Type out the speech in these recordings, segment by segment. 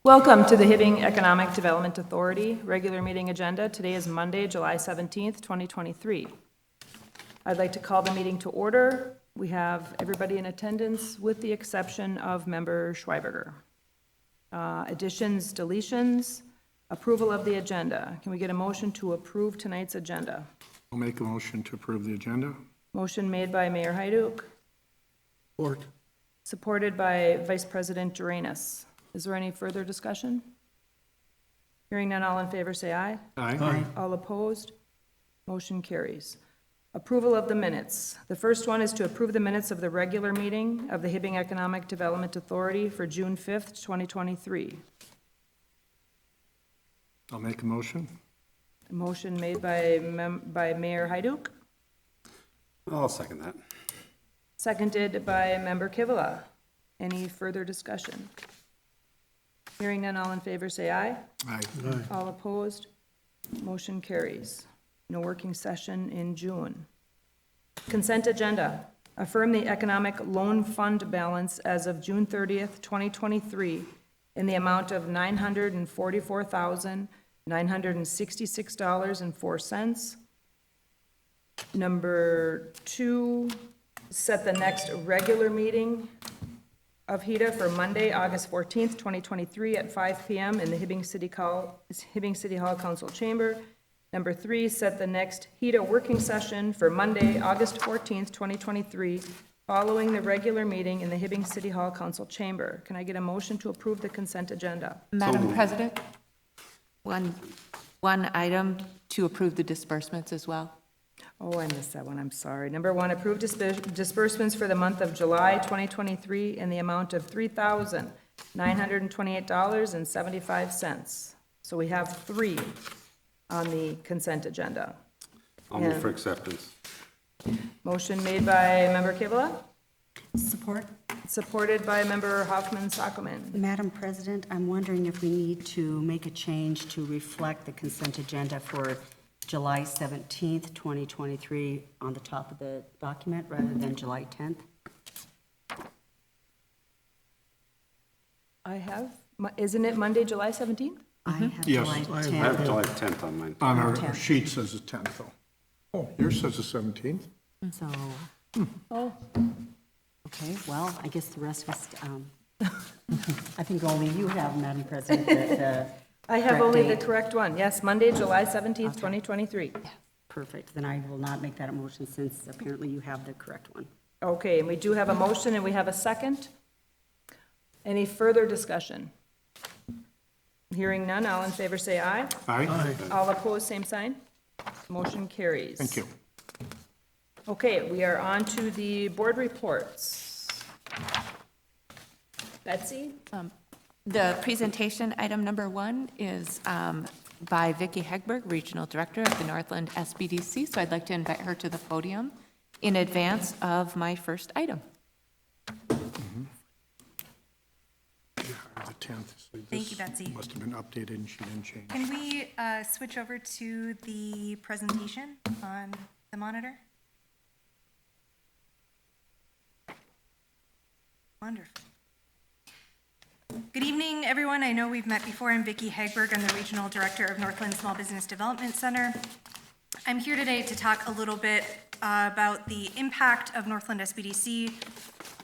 Welcome to the Hibbing Economic Development Authority regular meeting agenda. Today is Monday, July 17th, 2023. I'd like to call the meeting to order. We have everybody in attendance with the exception of Member Schweiberger. Additions, deletions, approval of the agenda. Can we get a motion to approve tonight's agenda? I'll make a motion to approve the agenda. Motion made by Mayor Hyduk, Support. supported by Vice President Duranus. Is there any further discussion? Hearing none, all in favor say aye. Aye. All opposed? Motion carries. Approval of the minutes. The first one is to approve the minutes of the regular meeting of the Hibbing Economic Development Authority for June 5th, 2023. I'll make a motion. A motion made by Mayor Hyduk, I'll second that. seconded by Member Kivala. Any further discussion? Hearing none, all in favor say aye. Aye. All opposed? Motion carries. No working session in June. Consent agenda. Affirm the economic loan fund balance as of June 30th, 2023 in the amount of $944,966.04. Number 2, set the next regular meeting of HEDA for Monday, August 14th, 2023 at 5 p.m. in the Hibbing City Hall Council Chamber. Number 3, set the next HEDA working session for Monday, August 14th, 2023, following the regular meeting in the Hibbing City Hall Council Chamber. Can I get a motion to approve the consent agenda? Madam President, one item to approve the disbursements as well. Oh, I missed that one, I'm sorry. Number 1, approve disbursements for the month of July 2023 in the amount of $3,928.75. So we have 3 on the consent agenda. I'll move for acceptance. Motion made by Member Kivala, Support. supported by Member Hoffman-Sokoman. Madam President, I'm wondering if we need to make a change to reflect the consent agenda for July 17th, 2023 on the top of the document rather than July 10th. Isn't it Monday, July 17th? I have Yes, July I have- 10th. I have July 10th on mine. On our 10th. sheet says the 10th, though. Oh, yours says the 17th. So, Oh, okay, well, I guess the rest of us, I think only you have, Madam President, the I have correct only the date. correct one. Yes, Monday, July 17th, 2023. Perfect, then I will not make that a motion since apparently you have the correct one. Okay, and we do have a motion and we have a second. Any further discussion? Hearing none, all in favor say aye. Aye. All opposed, same sign. Motion carries. Thank you. Okay, we are on to the board reports. Betsy? The presentation, item number 1, is by Vicki Hegberg, Regional Director of the Northland SBDC, so I'd like to invite her to the podium in advance of my first item. The 10th. So Thank you, this Betsy. Must have been updated and she didn't change. Can we switch over to the presentation on the monitor? Wonderful. Good evening, everyone. I know we've met before. I'm Vicki Hegberg. I'm the Regional Director of Northland Small Business Development Center. I'm here today to talk a little bit about the impact of Northland SBDC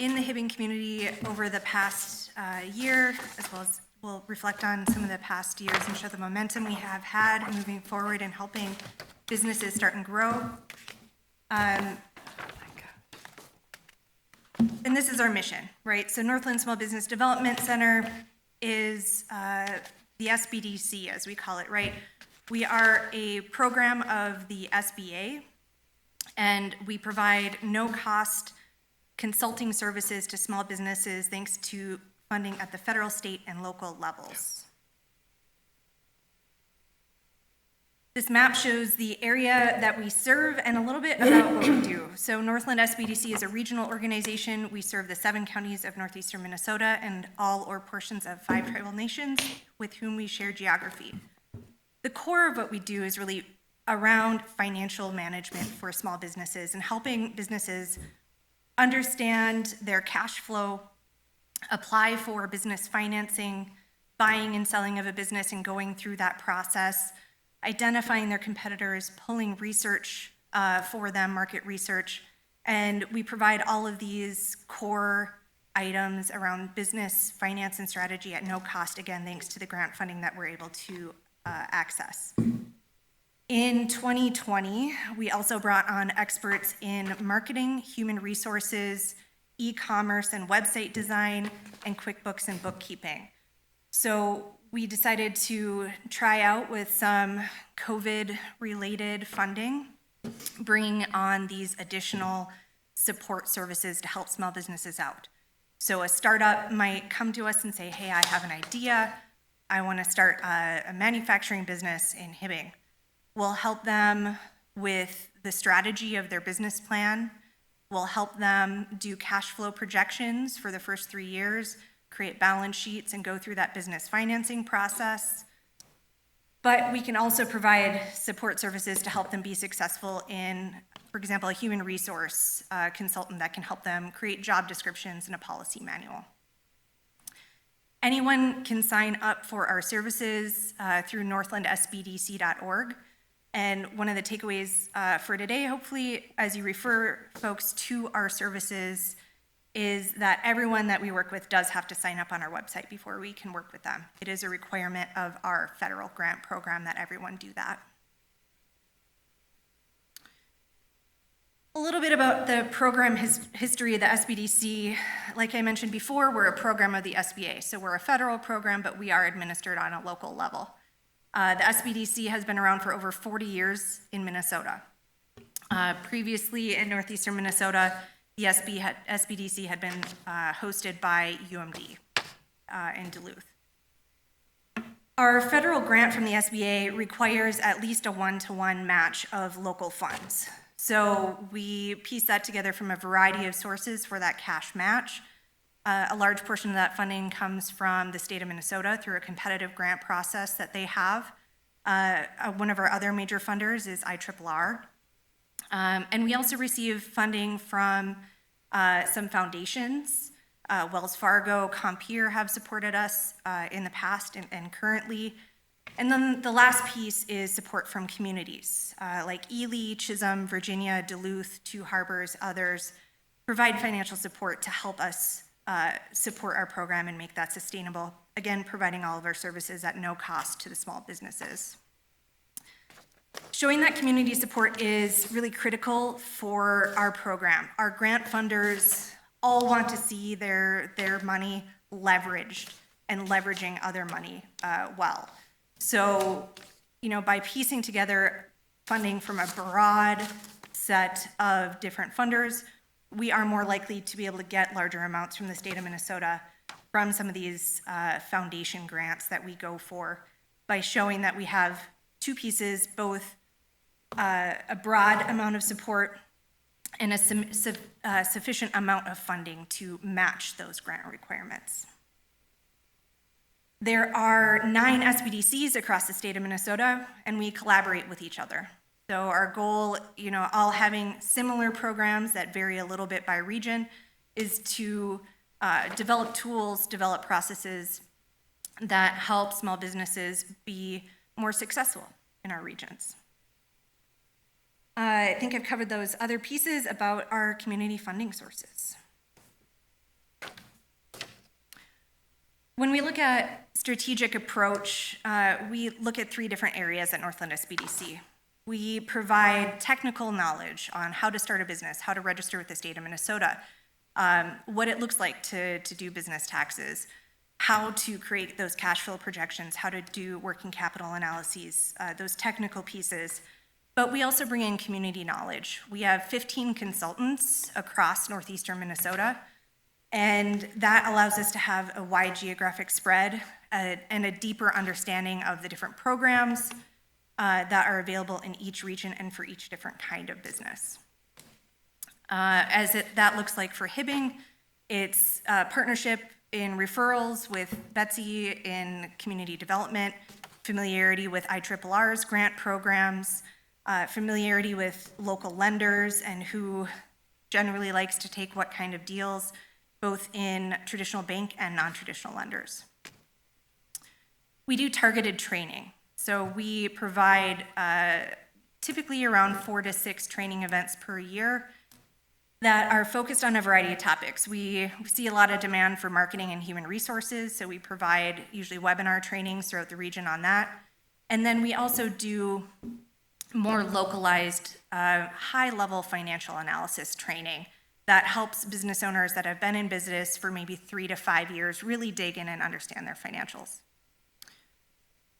in the Hibbing community over the past year, as well as we'll reflect on some of the past years and show the momentum we have had moving forward and helping businesses start and grow. And this is our mission, right? So Northland Small Business Development Center is the SBDC, as we call it, right? We are a program of the SBA, and we provide no-cost consulting services to small businesses thanks to funding at the federal, state, and local levels. This map shows the area that we serve and a little bit about what we do. So Northland SBDC is a regional organization. We serve the 7 counties of northeastern Minnesota and all or portions of 5 tribal nations with whom we share geography. The core of what we do is really around financial management for small businesses and helping businesses understand their cash flow, apply for business financing, buying and selling of a business and going through that process, identifying their competitors, pulling research for them, market research, and we provide all of these core items around business, finance, and strategy at no cost, again, thanks to the grant funding that we're able to access. In 2020, we also brought on experts in marketing, human resources, e-commerce and website design, and QuickBooks and bookkeeping. So we decided to try out with some COVID-related funding, bringing on these additional support services to help small businesses out. So a startup might come to us and say, hey, I have an idea. I want to start a manufacturing business in Hibbing. We'll help them with the strategy of their business plan. We'll help them do cash flow projections for the first 3 years, create balance sheets, and go through that business financing process. But we can also provide support services to help them be successful in, for example, a human resource consultant that can help them create job descriptions and a policy manual. Anyone can sign up for our services through northlandsbdc.org. And one of the takeaways for today, hopefully, as you refer folks to our services, is that everyone that we work with does have to sign up on our website before we can work with them. It is a requirement of our federal grant program that everyone do that. A little bit about the program history of the SBDC. Like I mentioned before, we're a program of the SBA. So we're a federal program, but we are administered on a local level. The SBDC has been around for over 40 years in Minnesota. Previously in northeastern Minnesota, the SBDC had been hosted by UMD in Duluth. Our federal grant from the SBA requires at least a 1-to-1 match of local funds. So we piece that together from a variety of sources for that cash match. A large portion of that funding comes from the state of Minnesota through a competitive grant process that they have. One of our other major funders is IRRR. And we also receive funding from some foundations. Wells Fargo, Compeer have supported us in the past and currently. And then the last piece is support from communities like Ely, Chisholm, Virginia, Duluth, Two Harbors, others provide financial support to help us support our program and make that sustainable. Again, providing all of our services at no cost to the small businesses. Showing that community support is really critical for our program. Our grant funders all want to see their money leveraged and leveraging other money well. So, by piecing together funding from a broad set of different funders, we are more likely to be able to get larger amounts from the state of Minnesota from some of these foundation grants that we go for by showing that we have two pieces, both a broad amount of support and a sufficient amount of funding to match those grant requirements. There are 9 SBDCs across the state of Minnesota, and we collaborate with each other. So our goal, all having similar programs that vary a little bit by region, is to develop tools, develop processes that help small businesses be more successful in our regions. I think I've covered those other pieces about our community funding sources. When we look at strategic approach, we look at 3 different areas at Northland SBDC. We provide technical knowledge on how to start a business, how to register with the state of Minnesota, what it looks like to do business taxes, how to create those cash flow projections, how to do working capital analyses, those technical pieces. But we also bring in community knowledge. We have 15 consultants across northeastern Minnesota, and that allows us to have a wide geographic spread and a deeper understanding of the different programs that are available in each region and for each different kind of business. That looks like for Hibbing, it's a partnership in referrals with Betsy in community development, familiarity with IRRR's grant programs, familiarity with local lenders and who generally likes to take what kind of deals, both in traditional bank and non-traditional lenders. We do targeted training. So we provide typically around 4 to 6 training events per year that are focused on a variety of topics. We see a lot of demand for marketing and human resources, so we provide usually webinar trainings throughout the region on that. And then we also do more localized, high-level financial analysis training that helps business owners that have been in business for maybe 3 to 5 years really dig in and understand their financials.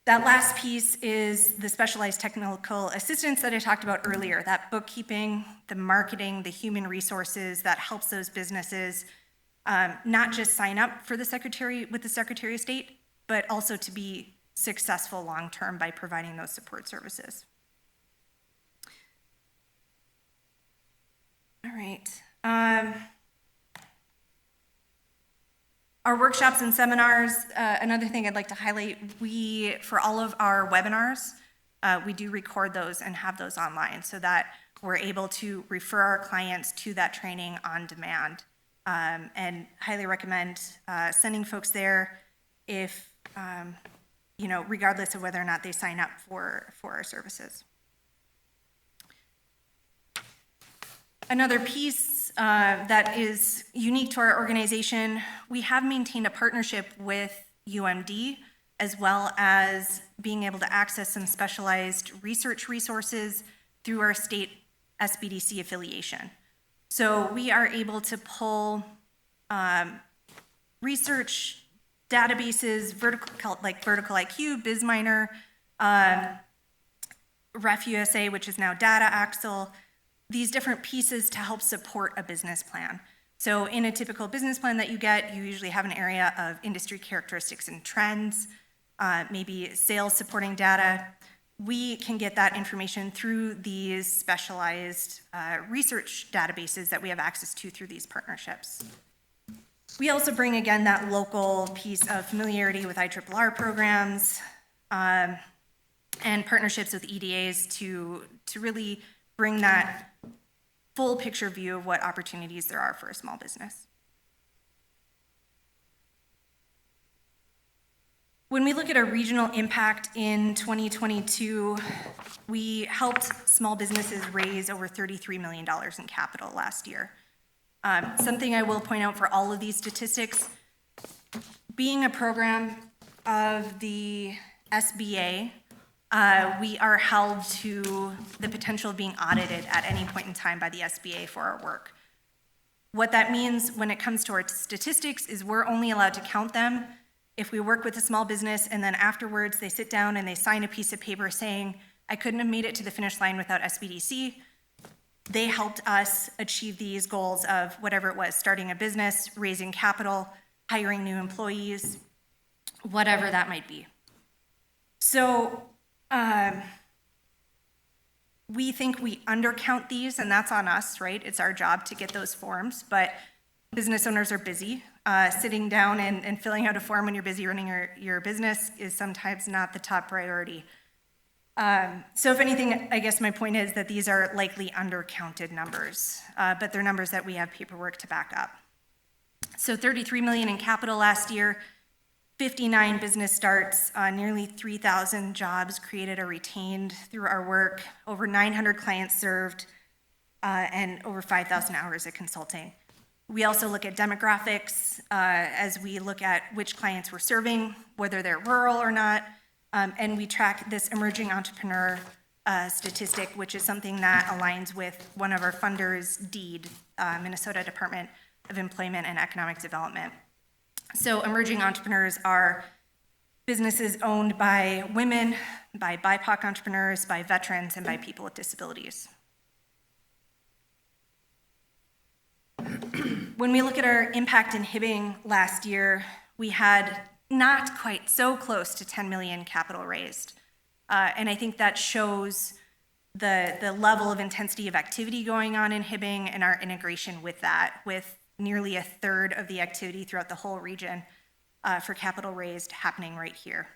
That last piece is the specialized technical assistance that I talked about earlier, that bookkeeping, the marketing, the human resources that helps those businesses not just sign up for the Secretary of State, but also to be successful long-term by providing those support services. All right. Our workshops and seminars, another thing I'd like to highlight, for all of our webinars, we do record those and have those online so that we're able to refer our clients to that training on demand. And highly recommend sending folks there if, regardless of whether or not they sign up for our services. Another piece that is unique to our organization, we have maintained a partnership with UMD, as well as being able to access some specialized research resources through our state SBDC affiliation. So we are able to pull research databases, like Vertical IQ, BizMiner, RefUSA, which is now Data Axle, these different pieces to help support a business plan. So in a typical business plan that you get, you usually have an area of industry characteristics and trends, maybe sales supporting data. We can get that information through these specialized research databases that we have access to through these partnerships. We also bring, again, that local piece of familiarity with IRRR programs and partnerships with EDAs to really bring that full picture view of what opportunities there are for a small business. When we look at our regional impact in 2022, we helped small businesses raise over $33 million in capital last year. Something I will point out for all of these statistics, being a program of the SBA, we are held to the potential of being audited at any point in time by the SBA for our work. What that means when it comes to our statistics is we're only allowed to count them if we work with a small business and then afterwards they sit down and they sign a piece of paper saying, I couldn't have made it to the finish line without SBDC. They helped us achieve these goals of whatever it was, starting a business, raising capital, hiring new employees, whatever that might be. So we think we undercount these, and that's on us, right? It's our job to get those forms, but business owners are busy. Sitting down and filling out a form when you're busy running your business is sometimes not the top priority. So if anything, I guess my point is that these are likely undercounted numbers, but they're numbers that we have paperwork to back up. So $33 million in capital last year, 59 business starts, nearly 3,000 jobs created or retained through our work, over 900 clients served, and over 5,000 hours of consulting. We also look at demographics as we look at which clients we're serving, whether they're rural or not, and we track this emerging entrepreneur statistic, which is something that aligns with one of our funders, DEED, Minnesota Department of Employment and Economic Development. So emerging entrepreneurs are businesses owned by women, by BIPOC entrepreneurs, by veterans, and by people with disabilities. When we look at our impact in Hibbing last year, we had not quite so close to 10 million capital raised. And I think that shows the level of intensity of activity going on in Hibbing and our integration with that, with nearly a third of the activity throughout the whole region for capital raised happening right here.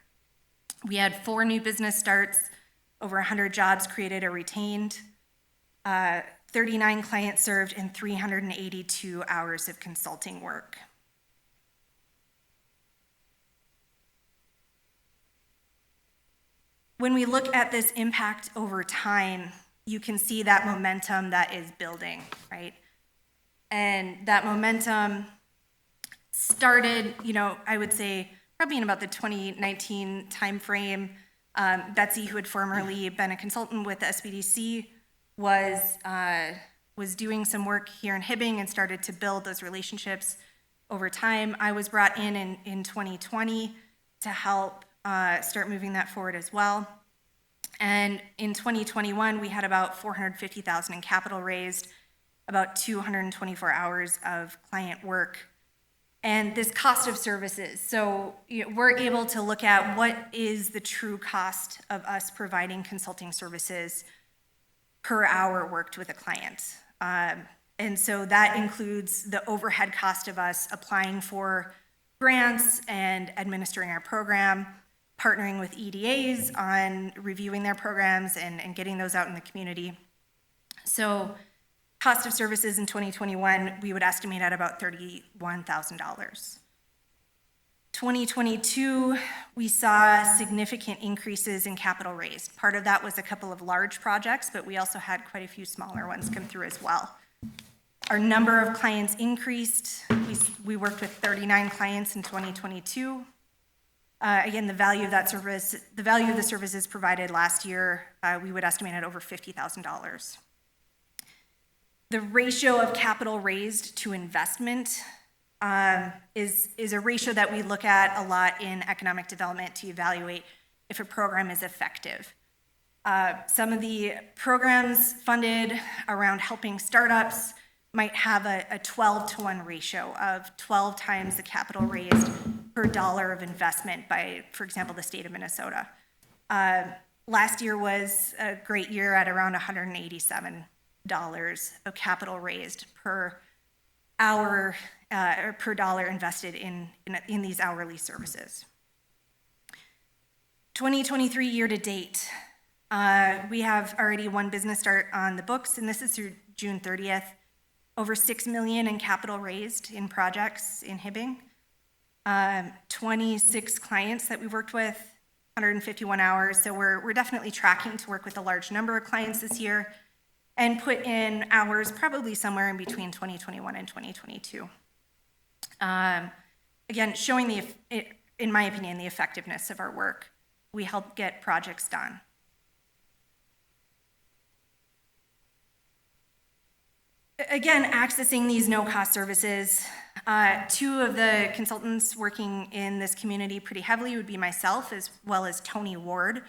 We had 4 new business starts, over 100 jobs created or retained, 39 clients served, and 382 hours of consulting work. when we look at this impact over time, you can see that momentum that is building, right? And that momentum started, I would say probably in about the 2019 timeframe. Betsy, who had formerly been a consultant with the SBDC, was doing some work here in Hibbing and started to build those relationships over time. I was brought in 2020 to help start moving that forward as well. And in 2021, we had about $450,000 in capital raised, about 224 hours of client work. And this cost of services. So we're able to look at what is the true cost of us providing consulting services per hour worked with a client. And so that includes the overhead cost of us applying for grants and administering our program, partnering with EDAs on reviewing their programs and getting those out in the community. So cost of services in 2021, we would estimate at about $31,000. 2022, we saw significant increases in capital raised. Part of that was a couple of large projects, but we also had quite a few smaller ones come through as well. Our number of clients increased. We worked with 39 clients in 2022. Again, the value of that service, the value of the services provided last year, we would estimate at over $50,000. The ratio of capital raised to investment is a ratio that we look at a lot in economic development to evaluate if a program is effective. Some of the programs funded around helping startups might have a 12-to-1 ratio of 12 times the capital raised per dollar of investment by, for example, the state of Minnesota. Last year was a great year at around $187 of capital raised per hour or per dollar invested in these hourly services. 2023 year to date, we have already one business start on the books, and this is through June 30th. Over $6 million in capital raised in projects in Hibbing. 26 clients that we worked with, 151 hours. So we're definitely tracking to work with a large number of clients this year and put in hours probably somewhere in between 2021 and 2022. Again, showing in my opinion, the effectiveness of our work. We help get projects done. Again, accessing these no-cost services. Two of the consultants working in this community pretty heavily would be myself as well as Tony Ward.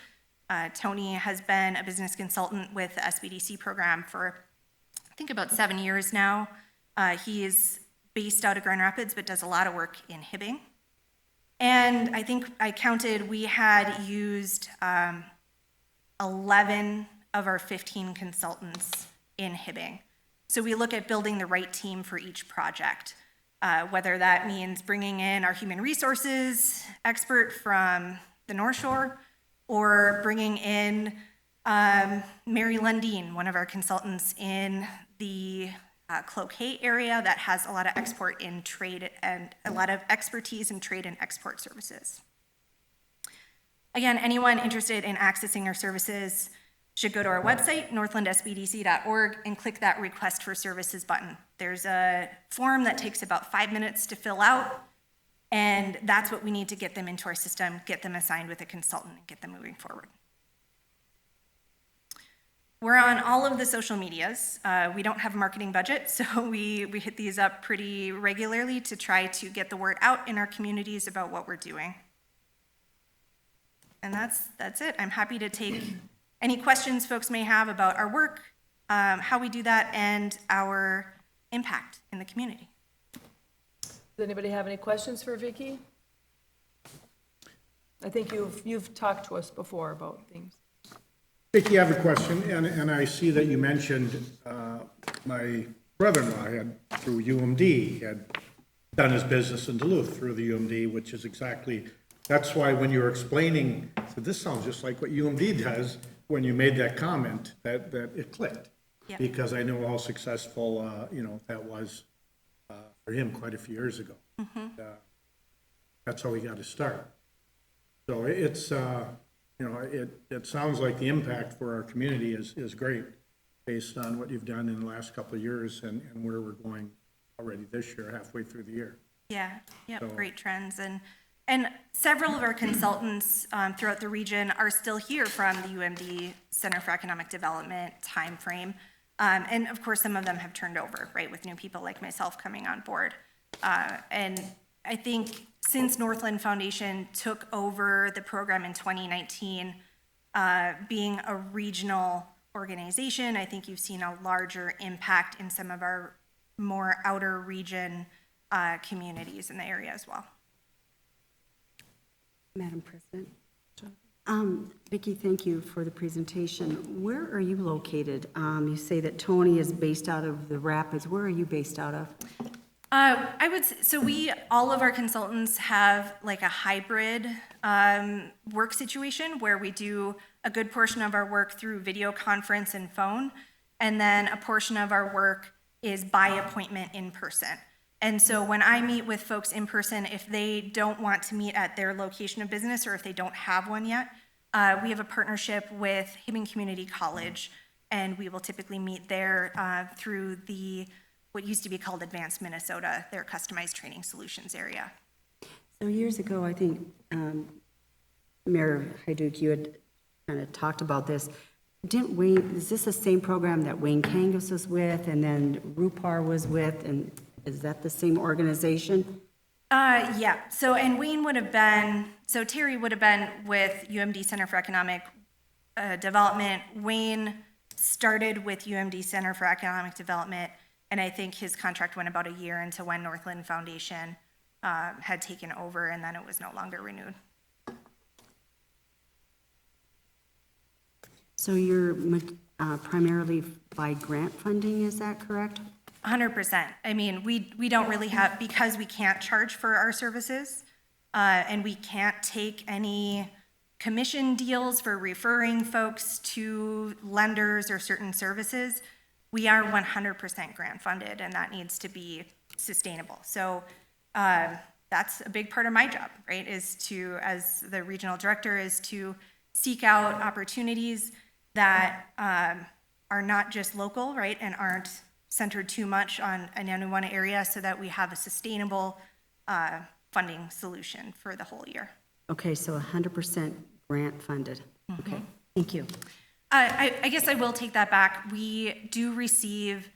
Tony has been a business consultant with the SBDC program for, I think, about 7 years now. He is based out of Grand Rapids, but does a lot of work in Hibbing. And I think I counted, we had used 11 of our 15 consultants in Hibbing. So we look at building the right team for each project, whether that means bringing in our human resources expert from the North Shore or bringing in Mary Lundeen, one of our consultants in the Cloquet area that has a lot of export in trade and a lot of expertise in trade and export services. Again, anyone interested in accessing our services should go to our website, northlandsbdc.org, and click that Request for Services button. There's a form that takes about 5 minutes to fill out, and that's what we need to get them into our system, get them assigned with a consultant, and get them moving forward. We're on all of the social medias. We don't have a marketing budget, so we hit these up pretty regularly to try to get the word out in our communities about what we're doing. And that's it. I'm happy to take any questions folks may have about our work, how we do that, and our impact in the community. Does anybody have any questions for Vicki? I think you've talked to us before about things. Vicki, I have a question, and I see that you mentioned my brother-in-law had, through UMD, had done his business in Duluth through the UMD, which is exactly, that's why when you were explaining, I said, this sounds just like what UMD does, when you made that comment, that it clicked. Yep. Because I know how successful, that was for him quite a few years ago. Mm-hmm. That's how he got his start. So it's you know, it sounds like the impact for our community is great based on what you've done in the last couple of years and where we're going already this year, halfway through the year. Yeah, yep, So- great trends. And several of our consultants throughout the region are still here from the UMD Center for Economic Development timeframe. And of course, some of them have turned over, right, with new people like myself coming on board. And I think since Northland Foundation took over the program in 2019, being a regional organization, I think you've seen a larger impact in some of our more outer region communities in the area as well. Madam President? Vicki, thank you for the presentation. Where are you located? You say that Tony is based out of the Rapids. Where are you based out of? I would, so all of our consultants have like a hybrid work situation where we do a good portion of our work through video conference and phone, and then a portion of our work is by appointment in person. And so when I meet with folks in person, if they don't want to meet at their location of business or if they don't have one yet, we have a partnership with Hibbing Community College, and we will typically meet there through what used to be called Advanced Minnesota, their customized training solutions area. So years ago, I think, Mayor Hyduk, you had kind of talked about this. Is this the same program that Wayne Kangas was with and then Rupar was with, and is that the same organization? Yeah, so, and Wayne would have been, so Terry would have been with UMD Center for Economic Development. Wayne started with UMD Center for Economic Development, and I think his contract went about a year into when Northland Foundation had taken over, and then it was no longer renewed. So you're primarily by grant funding, is that correct? 100%. I mean, we don't really have, because we can't charge for our services, and we can't take any commission deals for referring folks to lenders or certain services, we are 100% grant funded, and that needs to be sustainable. So that's a big part of my job, right, is to, as the regional director, is to seek out opportunities that are not just local, right, and aren't centered too much on any one area, so that we have a sustainable funding solution for the whole year. Okay, so 100% grant funded. Okay, thank you. I guess I will take that back. We do receive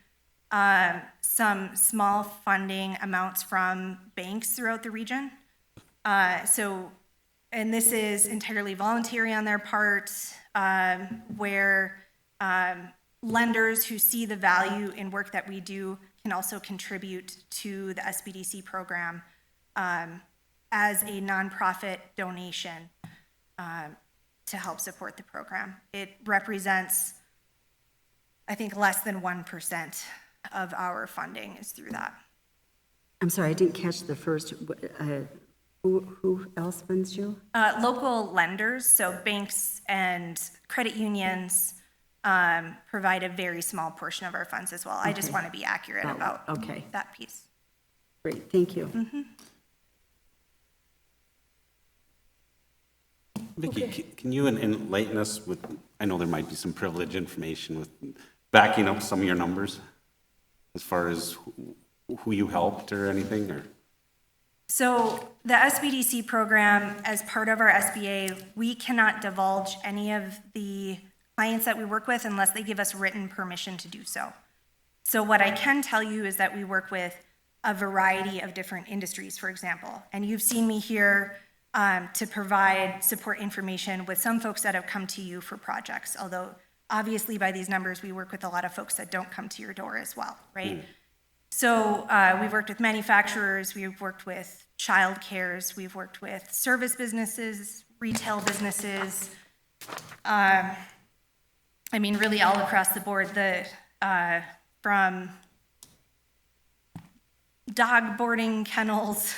some small funding amounts from banks throughout the region. And this is entirely voluntary on their part, where lenders who see the value in work that we do can also contribute to the SBDC program as a nonprofit donation to help support the program. It represents, I think, less than 1% of our funding is through that. I'm sorry, I didn't catch the first. Who else funds you? Local lenders, so banks and credit unions, provide a very small portion of our funds as well. I just want to be accurate about that piece. Great, thank you. Vicki, can you enlighten us with, I know there might be some privileged information with backing up some of your numbers as far as who you helped or anything, or? So the SBDC program, as part of our SBA, we cannot divulge any of the clients that we work with unless they give us written permission to do so. So what I can tell you is that we work with a variety of different industries, for example. And you've seen me here to provide support information with some folks that have come to you for projects, although obviously by these numbers, we work with a lot of folks that don't come to your door as well, right? So we've worked with manufacturers, we've worked with child cares, we've worked with service businesses, retail businesses. I mean, really all across the board, from dog boarding kennels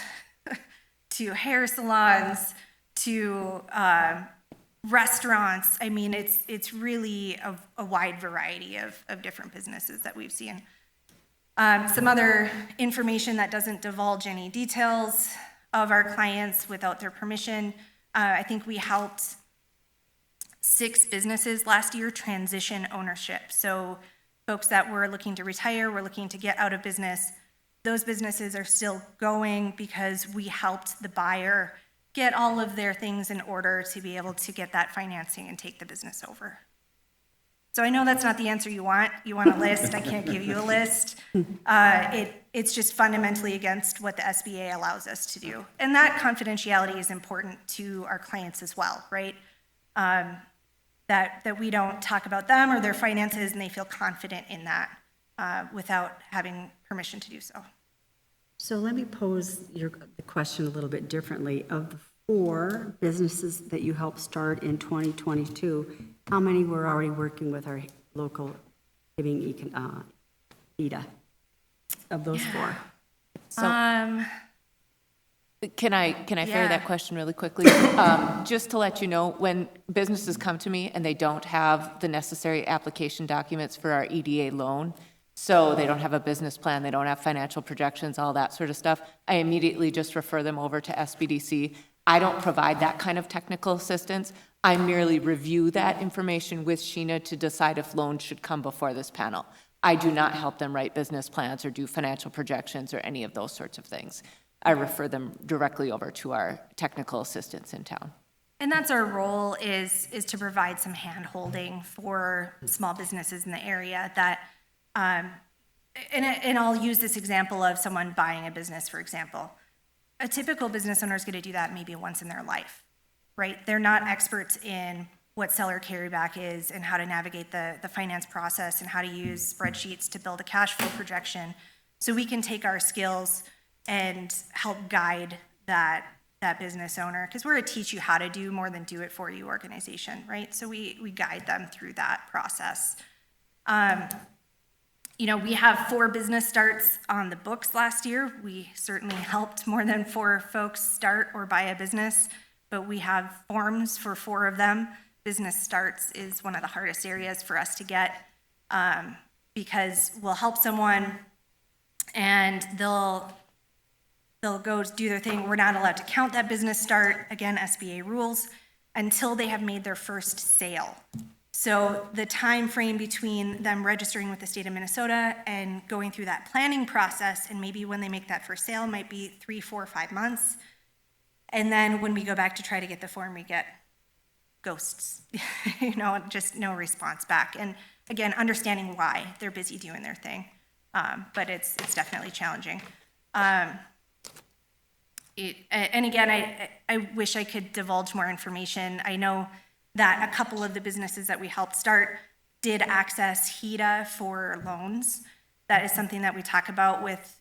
to hair salons to restaurants. I mean, it's really a wide variety of different businesses that we've seen. Some other information that doesn't divulge any details of our clients without their permission. I think we helped 6 businesses last year transition ownership. So folks that were looking to retire, were looking to get out of business, those businesses are still going because we helped the buyer get all of their things in order to be able to get that financing and take the business over. So I know that's not the answer you want. You want a list. I can't give you a list. It's just fundamentally against what the SBA allows us to do. And that confidentiality is important to our clients as well, right? That we don't talk about them or their finances and they feel confident in that without having permission to do so. So let me pose the question a little bit differently. Of the 4 businesses that you helped start in 2022, how many were already working with our local HEDA of those 4? Can I Yeah. fare that question really quickly? Just to let you know, when businesses come to me and they don't have the necessary application documents for our EDA loan, so they don't have a business plan, they don't have financial projections, all that sort of stuff, I immediately just refer them over to SBDC. I don't provide that kind of technical assistance. I merely review that information with Sheena to decide if loans should come before this panel. I do not help them write business plans or do financial projections or any of those sorts of things. I refer them directly over to our technical assistants in town. And that's our role is to provide some hand-holding for small businesses in the area that, and I'll use this example of someone buying a business, for example. A typical business owner is going to do that maybe once in their life, right? They're not experts in what seller carryback is and how to navigate the finance process and how to use spreadsheets to build a cash flow projection. So we can take our skills and help guide that business owner, because we're a teach you how to do more than do it for you organization, right? So we guide them through that process. We have 4 business starts on the books last year. We certainly helped more than 4 folks start or buy a business, but we have forms for 4 of them. Business starts is one of the hardest areas for us to get because we'll help someone and they'll go do their thing. We're not allowed to count that business start, again, SBA rules, until they have made their first sale. So the time frame between them registering with the state of Minnesota and going through that planning process, and maybe when they make that first sale, might be 3, 4, 5 months. And then when we go back to try to get the form, we get ghosts, just no response back. And again, understanding why they're busy doing their thing, but it's definitely challenging. And again, I wish I could divulge more information. I know that a couple of the businesses that we helped start did access HEDA for loans. That is something that we talk about with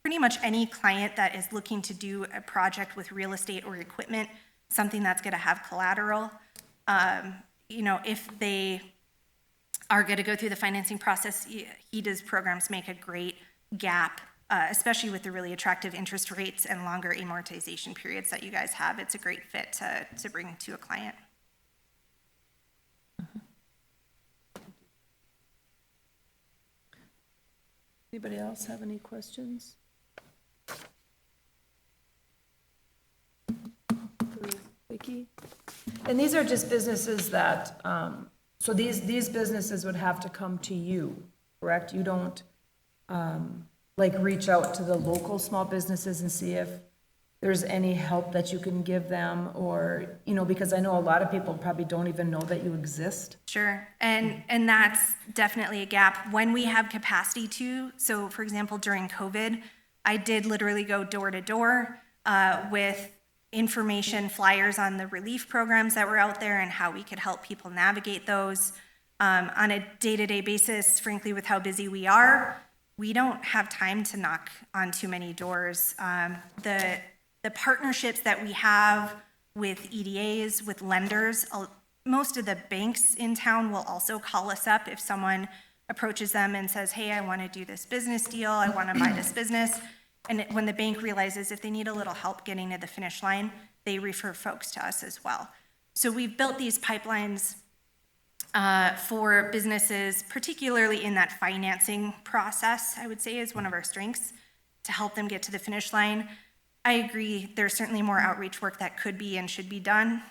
pretty much any client that is looking to do a project with real estate or equipment, something that's going to have collateral. If they are going to go through the financing process, HEDA's programs make a great gap, especially with the really attractive interest rates and longer amortization periods that you guys have. It's a great fit to bring to a client. Anybody else have any questions? Vicki? And these are just businesses that, so these businesses would have to come to you, correct? You don't, reach out to the local small businesses and see if there's any help that you can give them, or, because I know a lot of people probably don't even know that you exist. Sure, and that's definitely a gap when we have capacity to. So for example, during COVID, I did literally go door to door with information flyers on the relief programs that were out there and how we could help people navigate those on a day-to-day basis. Frankly, with how busy we are, we don't have time to knock on too many doors. The partnerships that we have with EDAs, with lenders, most of the banks in town will also call us up if someone approaches them and says, hey, I want to do this business deal, I want to buy this business. And when the bank realizes if they need a little help getting to the finish line, they refer folks to us as well. So we've built these pipelines for businesses, particularly in that financing process, I would say is one of our strengths, to help them get to the finish line. I agree, there's certainly more outreach work that could be and should be done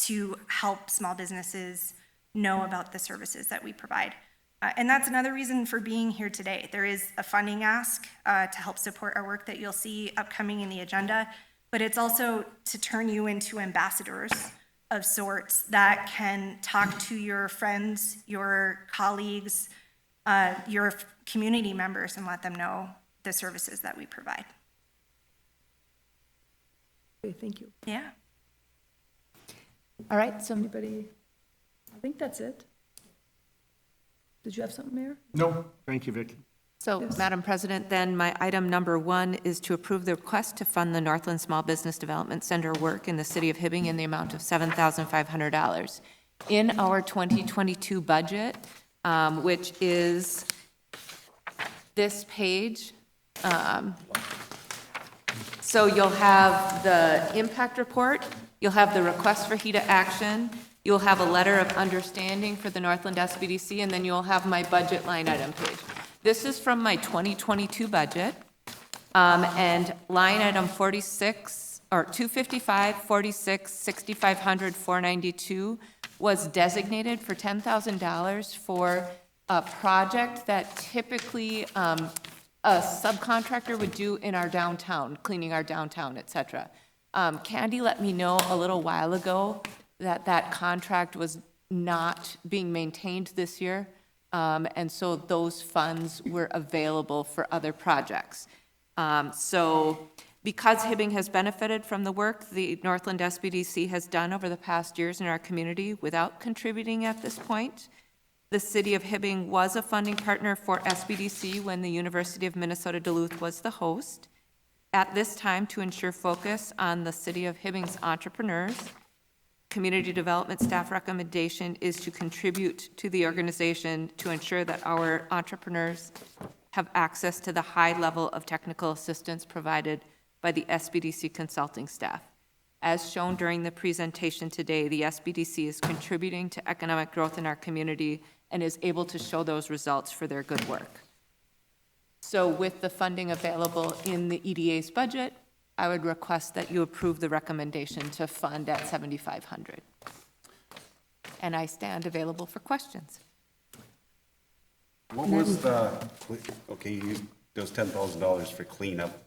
to help small businesses know about the services that we provide. And that's another reason for being here today. There is a funding ask to help support our work that you'll see upcoming in the agenda, but it's also to turn you into ambassadors of sorts that can talk to your friends, your colleagues, your community members, and let them know the services that we provide. Okay, thank you. Yeah. All right, so Anybody? I think that's it. Did you have something, Mayor? No, thank you, Vicki. So, Madam President, then my item number 1 is to approve the request to fund the Northland Small Business Development Center work in the city of Hibbing in the amount of $7,500. In our 2022 budget, which is this page, so you'll have the impact report, you'll have the request for HEDA action, you'll have a letter of understanding for the Northland SBDC, and then you'll have my budget line item page. This is from my 2022 budget, and line item 46, or 255, 46, 6,500, 492 was designated for $10,000 for a project that typically a subcontractor would do in our downtown, cleaning our downtown, et cetera. Candy let me know a little while ago that that contract was not being maintained this year. And so those funds were available for other projects. So because Hibbing has benefited from the work the Northland SBDC has done over the past years in our community without contributing at this point, the city of Hibbing was a funding partner for SBDC when the University of Minnesota Duluth was the host. At this time, to ensure focus on the city of Hibbing's entrepreneurs, community development staff recommendation is to contribute to the organization to ensure that our entrepreneurs have access to the high level of technical assistance provided by the SBDC consulting staff. As shown during the presentation today, the SBDC is contributing to economic growth in our community and is able to show those results for their good work. So with the funding available in the EDA's budget, I would request that you approve the recommendation to fund at $7,500. And I stand available for questions. What was the, okay, there was $10,000 for cleanup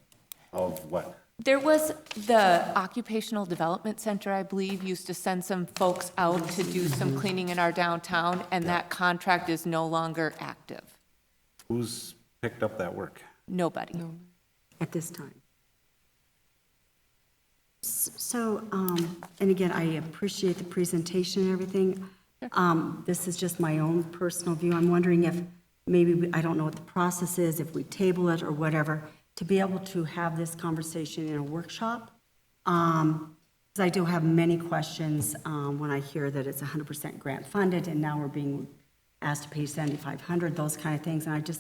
of what? There was the Occupational Development Center, I believe, used to send some folks out to do some cleaning in our downtown, and that contract is no longer active. Who's picked up that work? Nobody. At this time. So, and again, I appreciate the presentation and everything. This is just my own personal view. I'm wondering if maybe, I don't know what the process is, if we table it or whatever, to be able to have this conversation in a workshop. Because I do have many questions when I hear that it's 100% grant funded and now we're being asked to pay $7,500, those kind of things. And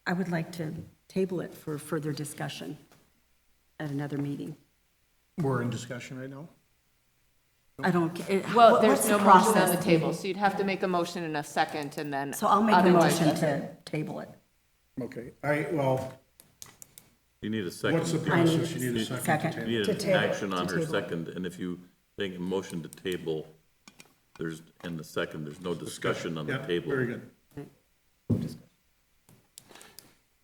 I would like to table it for further discussion at another meeting. We're in discussion right now? I don't, Well, what's there's the no motion on process? the table, so you'd have to make a motion in a second, and then. So I'll make a otherwise- motion to table it. Okay, You need a second. what's the I need process? You need a second to second. table? You need To an table it, action on to her table it. second, and if you make a motion to table, in the second, there's no discussion on the Yeah, table. very good.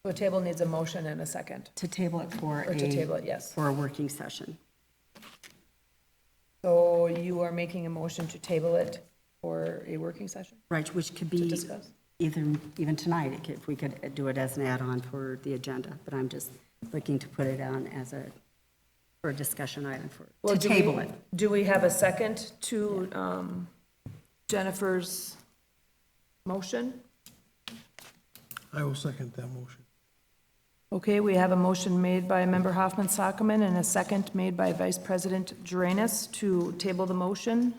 The table needs a motion and a second, To table it for or to table it, yes. for a working session. So you are making a motion to table it for a working session Right, which could to be discuss? even tonight, if we could do it as an add-on for the agenda, but I'm just looking to put it on as for a discussion item Well, to do we- table it. Do we have a second to Jennifer's motion? I will second that motion. Okay, we have a motion made by Member Hoffman Sockman and a second made by Vice President Drainus to table the motion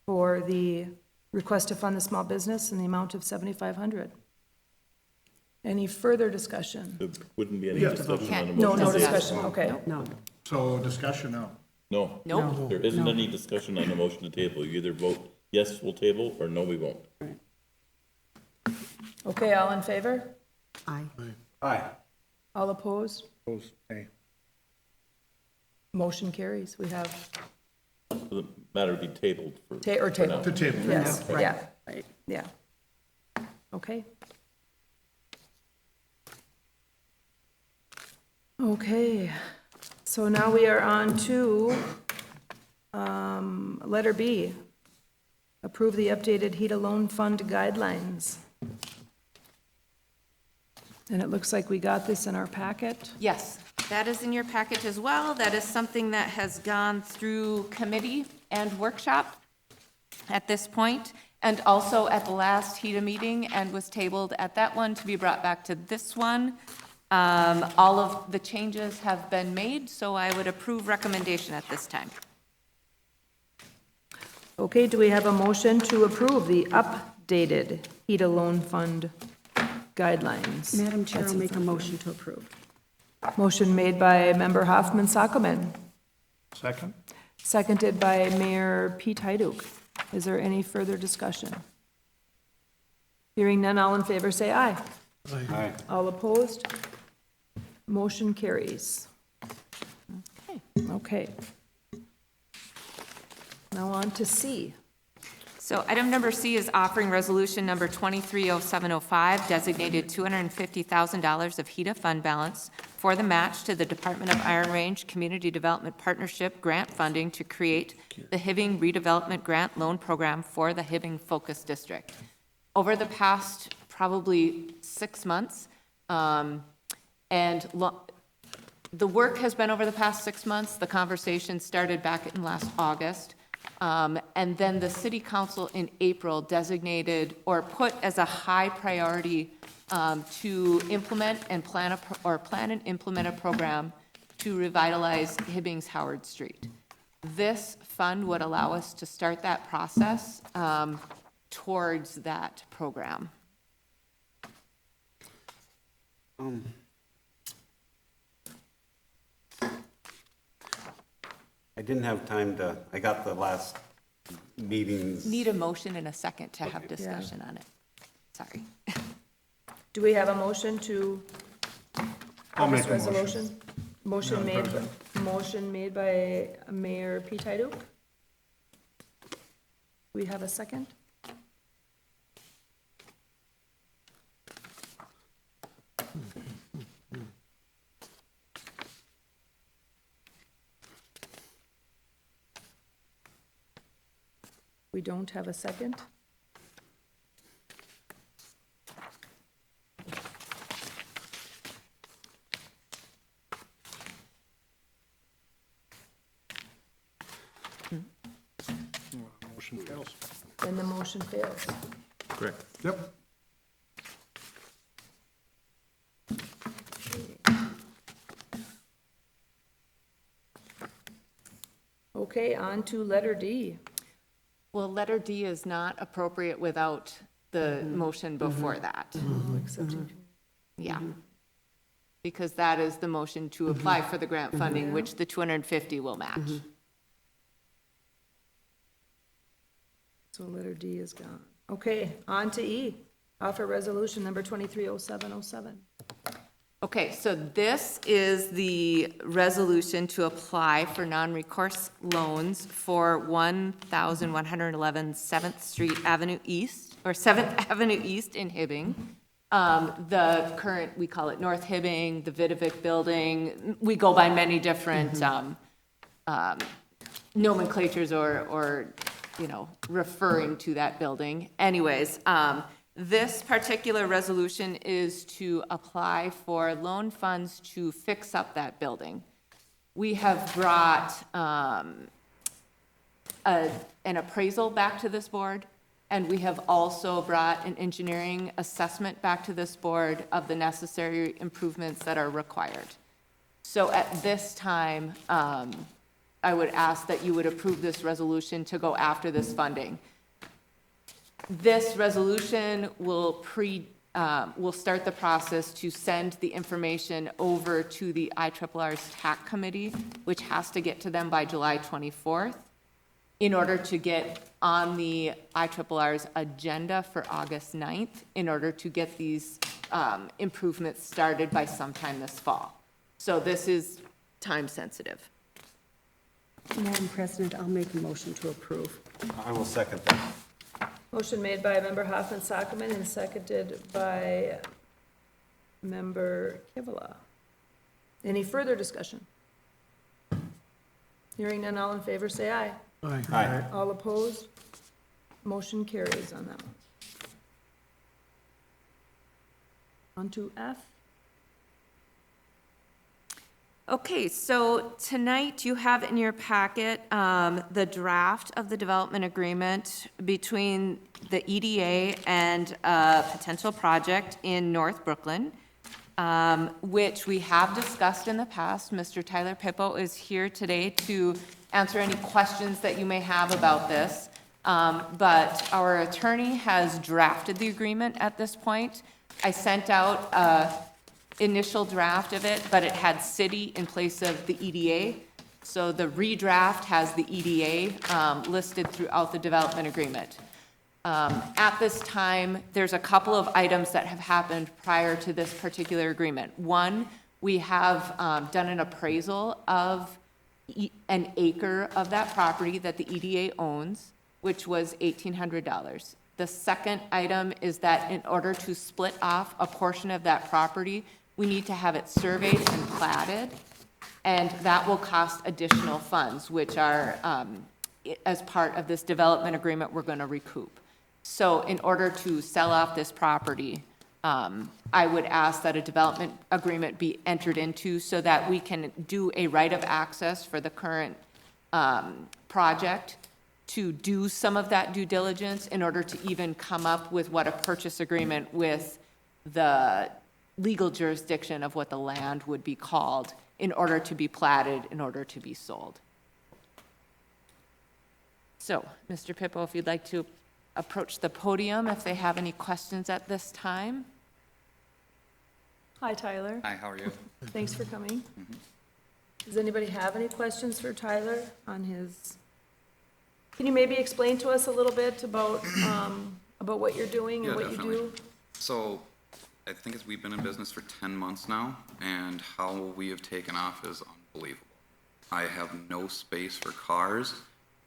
for the request to fund the small business in the amount of $7,500. Any further discussion? There wouldn't be any Yeah. discussion on the motion. No, no to table. discussion, okay. No, So discussion now. No. Nope. There isn't any discussion on the motion to table. You either vote yes, we'll table, or no, we won't. Okay, all in favor? aye. Aye. All opposed? Opposed, nay. Motion carries. We have for the matter to be tabled for. Or for table. now. To table. Yes, Right, yeah, right. yeah. Okay. Okay, so now we are on to, letter B. Approve the updated HEDA loan fund guidelines. And it looks like we got this in our packet. Yes, that is in your package as well. That is something that has gone through committee and workshop at this point, and also at the last HEDA meeting, and was tabled at that one to be brought back to this one. All of the changes have been made, so I would approve recommendation at this time. Okay, do we have a motion to approve the updated HEDA loan fund guidelines? Madam Chair, I'll make a motion to approve. Motion made by Member Hoffman Sockman, Second? seconded by Mayor Pete Hyduk. Is there any further discussion? Hearing none, all in favor say aye. Aye. All opposed? Motion carries. Okay. Okay. Now on to C. So item number C is offering resolution number 230705, designated $250,000 of HEDA fund balance for the match to the Department of Iron Range Community Development Partnership grant funding to create the Hibbing Redevelopment Grant Loan Program for the Hibbing Focus District. Over the past probably 6 months, the work has been over the past 6 months. The conversation started back in last August. And then the city council in April designated or put as a high priority to implement and plan and implement a program to revitalize Hibbing's Howard Street. This fund would allow us to start that process towards that program. I didn't have time to, I got the last meetings. Need a motion and a second to have discussion on it. Sorry. Do we have a motion to I'll this make a motion. resolution? Motion made, President. motion made by Mayor Pete Hyduk. We have a second? We don't have a second? Motion fails. Then the motion fails. Correct. Yep. Okay, on to letter D. Well, letter D is not appropriate without the motion before that. Yeah. Because that is the motion to apply for the grant funding, which the 250 will match. So letter D is gone. Okay, on to E. Offer resolution number 230707. Okay, so this is the resolution to apply for non-recourse loans for 1,111 7th Street Avenue East, or 7th Avenue East in Hibbing. The current, we call it North Hibbing, the Vidovic Building. We go by many different nomenclatures or, you know, referring to that building. Anyways, this particular resolution is to apply for loan funds to fix up that building. We have brought an appraisal back to this board, and we have also brought an engineering assessment back to this board of the necessary improvements that are required. So at this time, I would ask that you would approve this resolution to go after this funding. This resolution will start the process to send the information over to the IRR's TAC committee, which has to get to them by July 24th, in order to get on the IRR's agenda for August 9th, in order to get these improvements started by sometime this fall. So this is time sensitive. Madam President, I'll make a motion to approve. I will second that. Motion made by Member Hoffman Sockman and seconded by Member Kivela. Any further discussion? Hearing none, all in favor, say aye. Aye. Aye. All opposed? Motion carries on that one. On to F. Okay, so tonight you have in your packet the draft of the development agreement between the EDA and a potential project in North Brooklyn, which we have discussed in the past. Mr. Tyler Pippo is here today to answer any questions that you may have about this. But our attorney has drafted the agreement at this point. I sent out initial draft of it, but it had city in place of the EDA. So the redraft has the EDA listed throughout the development agreement. At this time, there's a couple of items that have happened prior to this particular agreement. One, we have done an appraisal of an acre of that property that the EDA owns, which was $1,800. The second item is that in order to split off a portion of that property, we need to have it surveyed and platted, and that will cost additional funds, which are, as part of this development agreement, we're going to recoup. So in order to sell off this property, I would ask that a development agreement be entered into so that we can do a right of access for the current project to do some of that due diligence in order to even come up with what a purchase agreement with the legal jurisdiction of what the land would be called in order to be platted, in order to be sold. So, Mr. Pippo, if you'd like to approach the podium, if they have any questions at this time. Hi, Tyler. Hi, how are you? Thanks for coming. Does anybody have any questions for Tyler on his? Can you maybe explain to us a little bit about what you're doing and Yeah, what you definitely. do? So, I think we've been in business for 10 months now, and how we have taken off is unbelievable. I have no space for cars,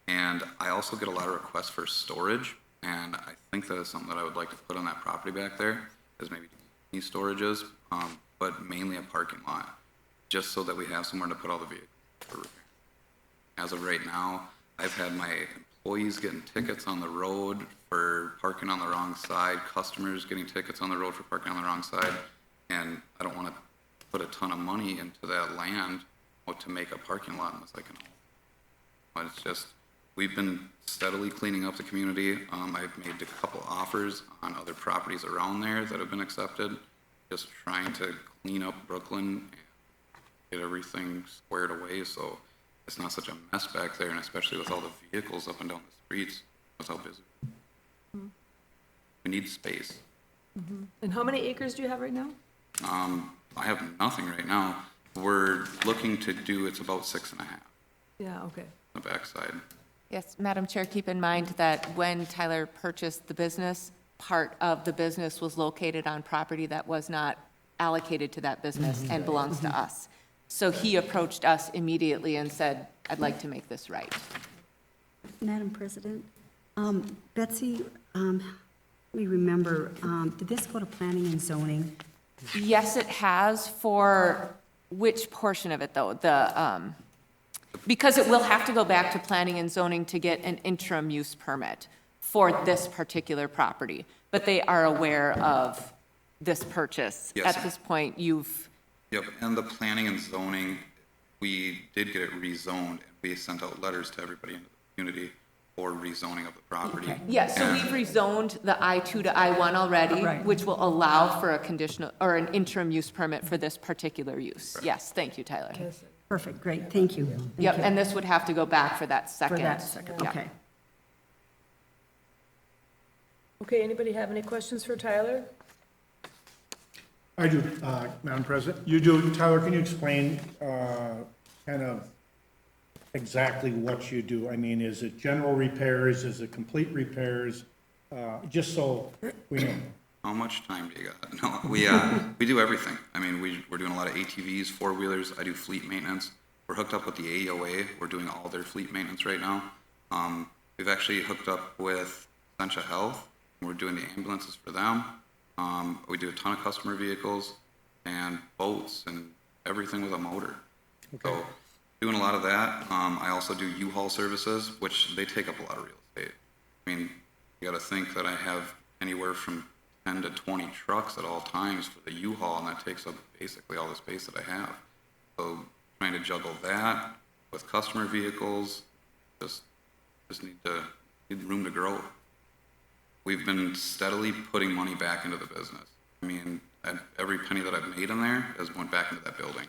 and I also get a lot of requests for storage, and I think that is something that I would like to put on that property back there, is maybe these storages, but mainly a parking lot, just so that we have somewhere to put all the vehicles for repair. As of right now, I've had my employees getting tickets on the road for parking on the wrong side, customers getting tickets on the road for parking on the wrong side, and I don't want to put a ton of money into that land to make a parking lot unless I can. But it's just, we've been steadily cleaning up the community. I've made a couple offers on other properties around there that have been accepted, just trying to clean up Brooklyn and get everything squared away so it's not such a mess back there, and especially with all the vehicles up and down the streets, that's how busy. We need space. And how many acres do you have right now? I have nothing right now. We're looking to do, it's about 6.5, Yeah, okay. the backside. Yes, Madam Chair, keep in mind that when Tyler purchased the business, part of the business was located on property that was not allocated to that business and belongs to us. So he approached us immediately and said, I'd like to make this right. Madam President, Betsy, we remember, did this go to planning and zoning? Yes, it has. For which portion of it, though? Because it will have to go back to planning and zoning to get an interim use permit for this particular property. But they are aware of this purchase. Yes. At this point, you've, Yep, and the planning and zoning, we did get it rezoned, and we sent out letters to everybody in the community for rezoning of the property. yeah, so we've rezoned the I-2 to I-1 already, Right. which will allow for a conditional, or an interim use permit for this particular use. Yes, thank you, Tyler. Perfect, great, thank you. Thank Yep, you. and this would have to go back for that second. For that second, Yeah. okay. Okay, anybody have any questions for Tyler? I do, Madam President. You do. Tyler, can you explain kind of exactly what you do? I mean, is it general repairs? Is it complete repairs? Just so we know. How much time do you got? No, we do everything. I mean, we're doing a lot of ATVs, four-wheelers. I do fleet maintenance We're hooked up with the AEOA. We're doing all their fleet maintenance right now. We've actually hooked up with Essentia Health. We're doing the ambulances for them. We do a ton of customer vehicles and boats and everything with a motor. So doing a lot of that. I also do U-Haul services, which they take up a lot of real estate. I mean, you got to think that I have anywhere from 10 to 20 trucks at all times for the U-Haul, and that takes up basically all the space that I have. So trying to juggle that with customer vehicles, just need room to grow. We've been steadily putting money back into the business. I mean, every penny that I've made in there has went back into that building.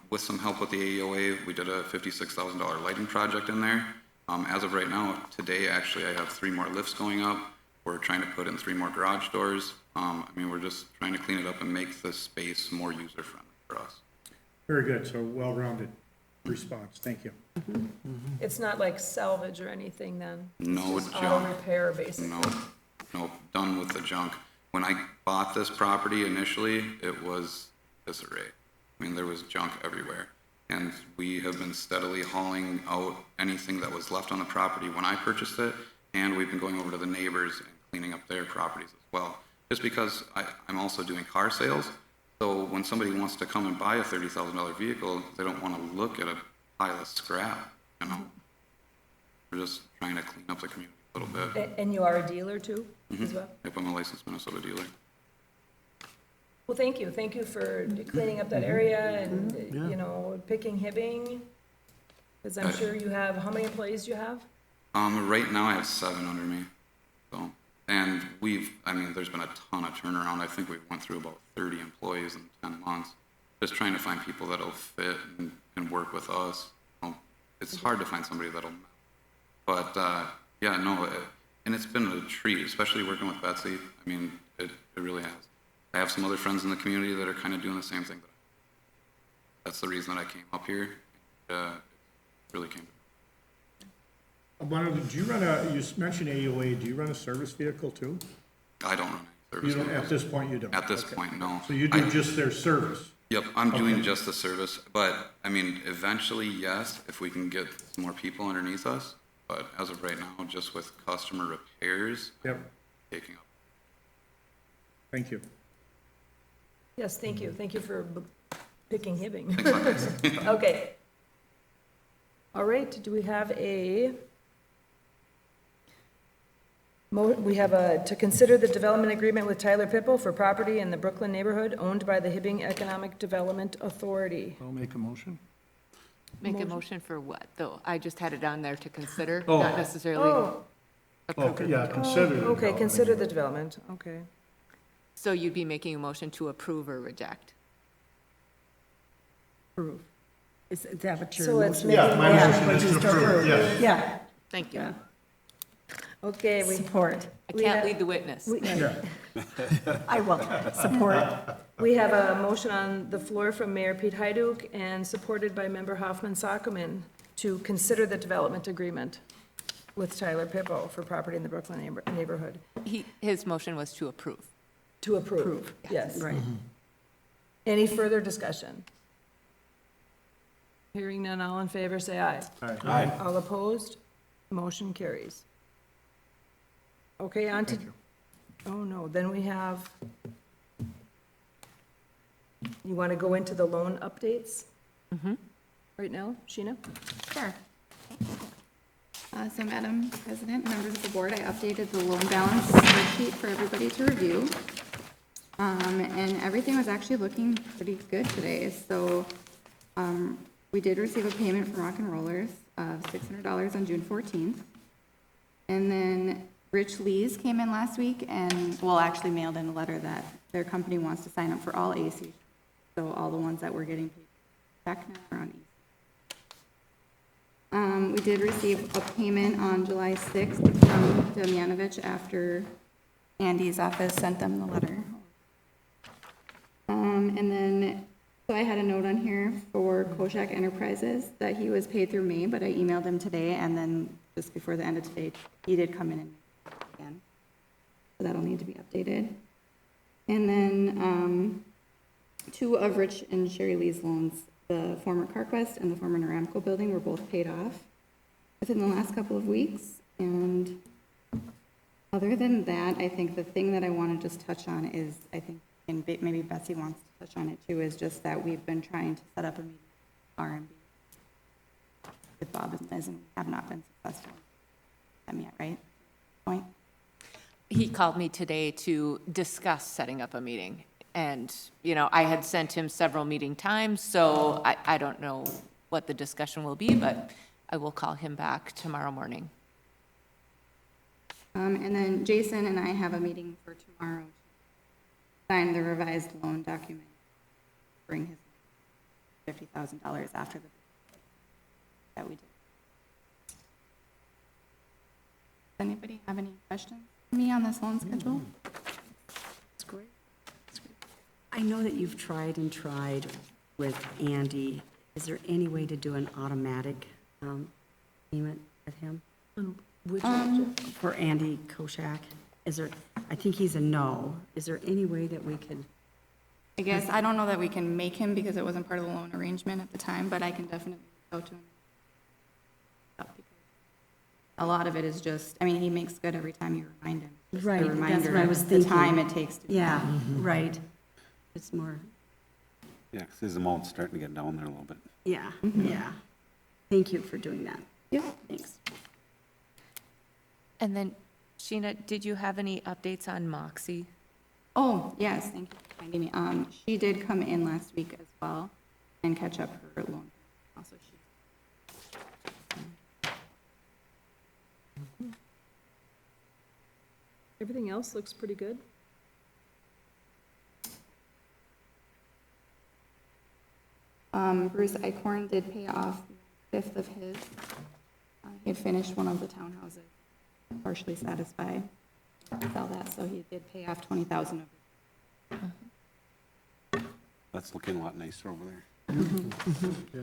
With some help with the AEOA, we did a $56,000 lighting project in there. As of right now, today, actually, I have 3 more lifts going up. We're trying to put in 3 more garage doors. I mean, we're just trying to clean it up and make the space more user-friendly for us. Very good, so well-rounded response, thank you. It's not like salvage or anything then? No It's just junk. auto repair, basically? No, done with the junk. When I bought this property initially, it was disarray. I mean, there was junk everywhere. And we have been steadily hauling out anything that was left on the property when I purchased it, and we've been going over to the neighbors and cleaning up their properties as well. Just because I'm also doing car sales, so when somebody wants to come and buy a $30,000 vehicle, they don't want to look at a pile of scrap, you know? We're just trying to clean up the community a little bit. And you are a dealer too, as well? Yep, I'm a licensed Minnesota dealer. Well, thank you. Thank you for cleaning up that area and, you know, picking Hibbing. Because I'm sure you have, how many employees do you have? Right now I have 7 under me, so, and I mean, there's been a ton of turnaround. I think we went through about 30 employees in 10 months, just trying to find people that'll fit and work with us. It's hard to find somebody that'll, but, yeah, no, and it's been a treat, especially working with Betsy. I mean, it really has. I have some other friends in the community that are kind of doing the same thing. That's the reason that I came up here. It really came. Do you run you mentioned AOA, do you run a service vehicle too? I don't run any You service don't, vehicles. at this point, you don't? At this Okay. point, no. So you do just their service? Yep, I'm doing just the service, but, I mean, eventually, yes, if we can get some more people underneath us, but as of right now, just with customer repairs, Yep, taking up. thank you. Yes, thank you. Thank you for picking Hibbing. Thanks, guys. Okay. All right, do we have to consider the development agreement with Tyler Pipple for property in the Brooklyn neighborhood owned by the Hibbing Economic Development Authority. I'll make a motion. Make a motion for what, though? I just had it on there to consider, Oh. not necessarily Oh, approve. Okay, yeah, consider. the okay, development. consider the development, okay. So you'd be making a motion to approve or reject? Approve. Is that what your So it's motion? Yeah, my Yeah, motion is just to approve, yes. Yeah, Thank you. Okay, support. I We can't have- lead the witness. Yeah, I will support. we have a motion on the floor from Mayor Pete Hyduk and supported by Member Hoffman Sockman to consider the development agreement with Tyler Pippo for property in the Brooklyn neighborhood. His motion was to approve. To approve, yes. Right. Any further discussion? Hearing none, all in favor, say aye. Aye. All opposed? Motion carries. Okay, on to, oh no, then we have, you want to go into the loan updates? Right now, Sheena? Sure. So Madam President, members of the board, I updated the loan balance spreadsheet for everybody to review. And everything was actually looking pretty good today. So we did receive a payment from Rock and Rollers of $600 on June 14th. And then Rich Lee's came in last week and, well, actually mailed in a letter that their company wants to sign up for all AC. So all the ones that we're getting paid back now are on AC. We did receive a payment on July 6th from Demyanovich after Andy's office sent them the letter. And then, so I had a note on here for Koshak Enterprises that he was paid through May, but I emailed him today, and then just before the end of today, he did come in and again. So that'll need to be updated. And then, 2 of Rich and Sherry Lee's loans the former CarQuest and the former Aramco building were both paid off within the last couple of weeks. And other than that, I think the thing that I want to just touch on is, I think, and maybe Betsy wants to touch on it too, is just that we've been trying to set up a meeting with R&B with Bob and Liz, and we have not been successful yet, right? Point? He called me today to discuss setting up a meeting. And, you know, I had sent him several meeting times, so I don't know what the discussion will be, but I will call him back tomorrow morning. And then Jason and I have a meeting for tomorrow to sign the revised loan document, bring his $50,000 after the that we did. Does anybody have any questions for me on this loan schedule? It's great. It's great. I know that you've tried and tried with Andy. Is there any way to do an automatic payment with him? For Andy Koschak? Is there, I think he's a no. Is there any way that we could? I guess, I don't know that we can make him because it wasn't part of the loan arrangement at the time, but I can definitely go to him. A lot of it is just, I mean, he makes good every time you remind him. Just a Right, that's reminder what I of was the thinking. time it takes to do Yeah, that. right. It's more, Yeah, because his amount's starting to get down there a little bit. yeah, yeah. Thank you for doing that. Yep. Thanks. And then, Sheena, did you have any updates on Moxie? Oh, yes, thank you for reminding me. She did come in last week as well and catch up her loan. Also, she. Everything else looks pretty good. Bruce Eichhorn did pay off the fifth of his. He had finished one of the townhouses, partially satisfied. Sell that, so he did pay off 20,000 of it. That's looking a lot nicer over there. Yeah.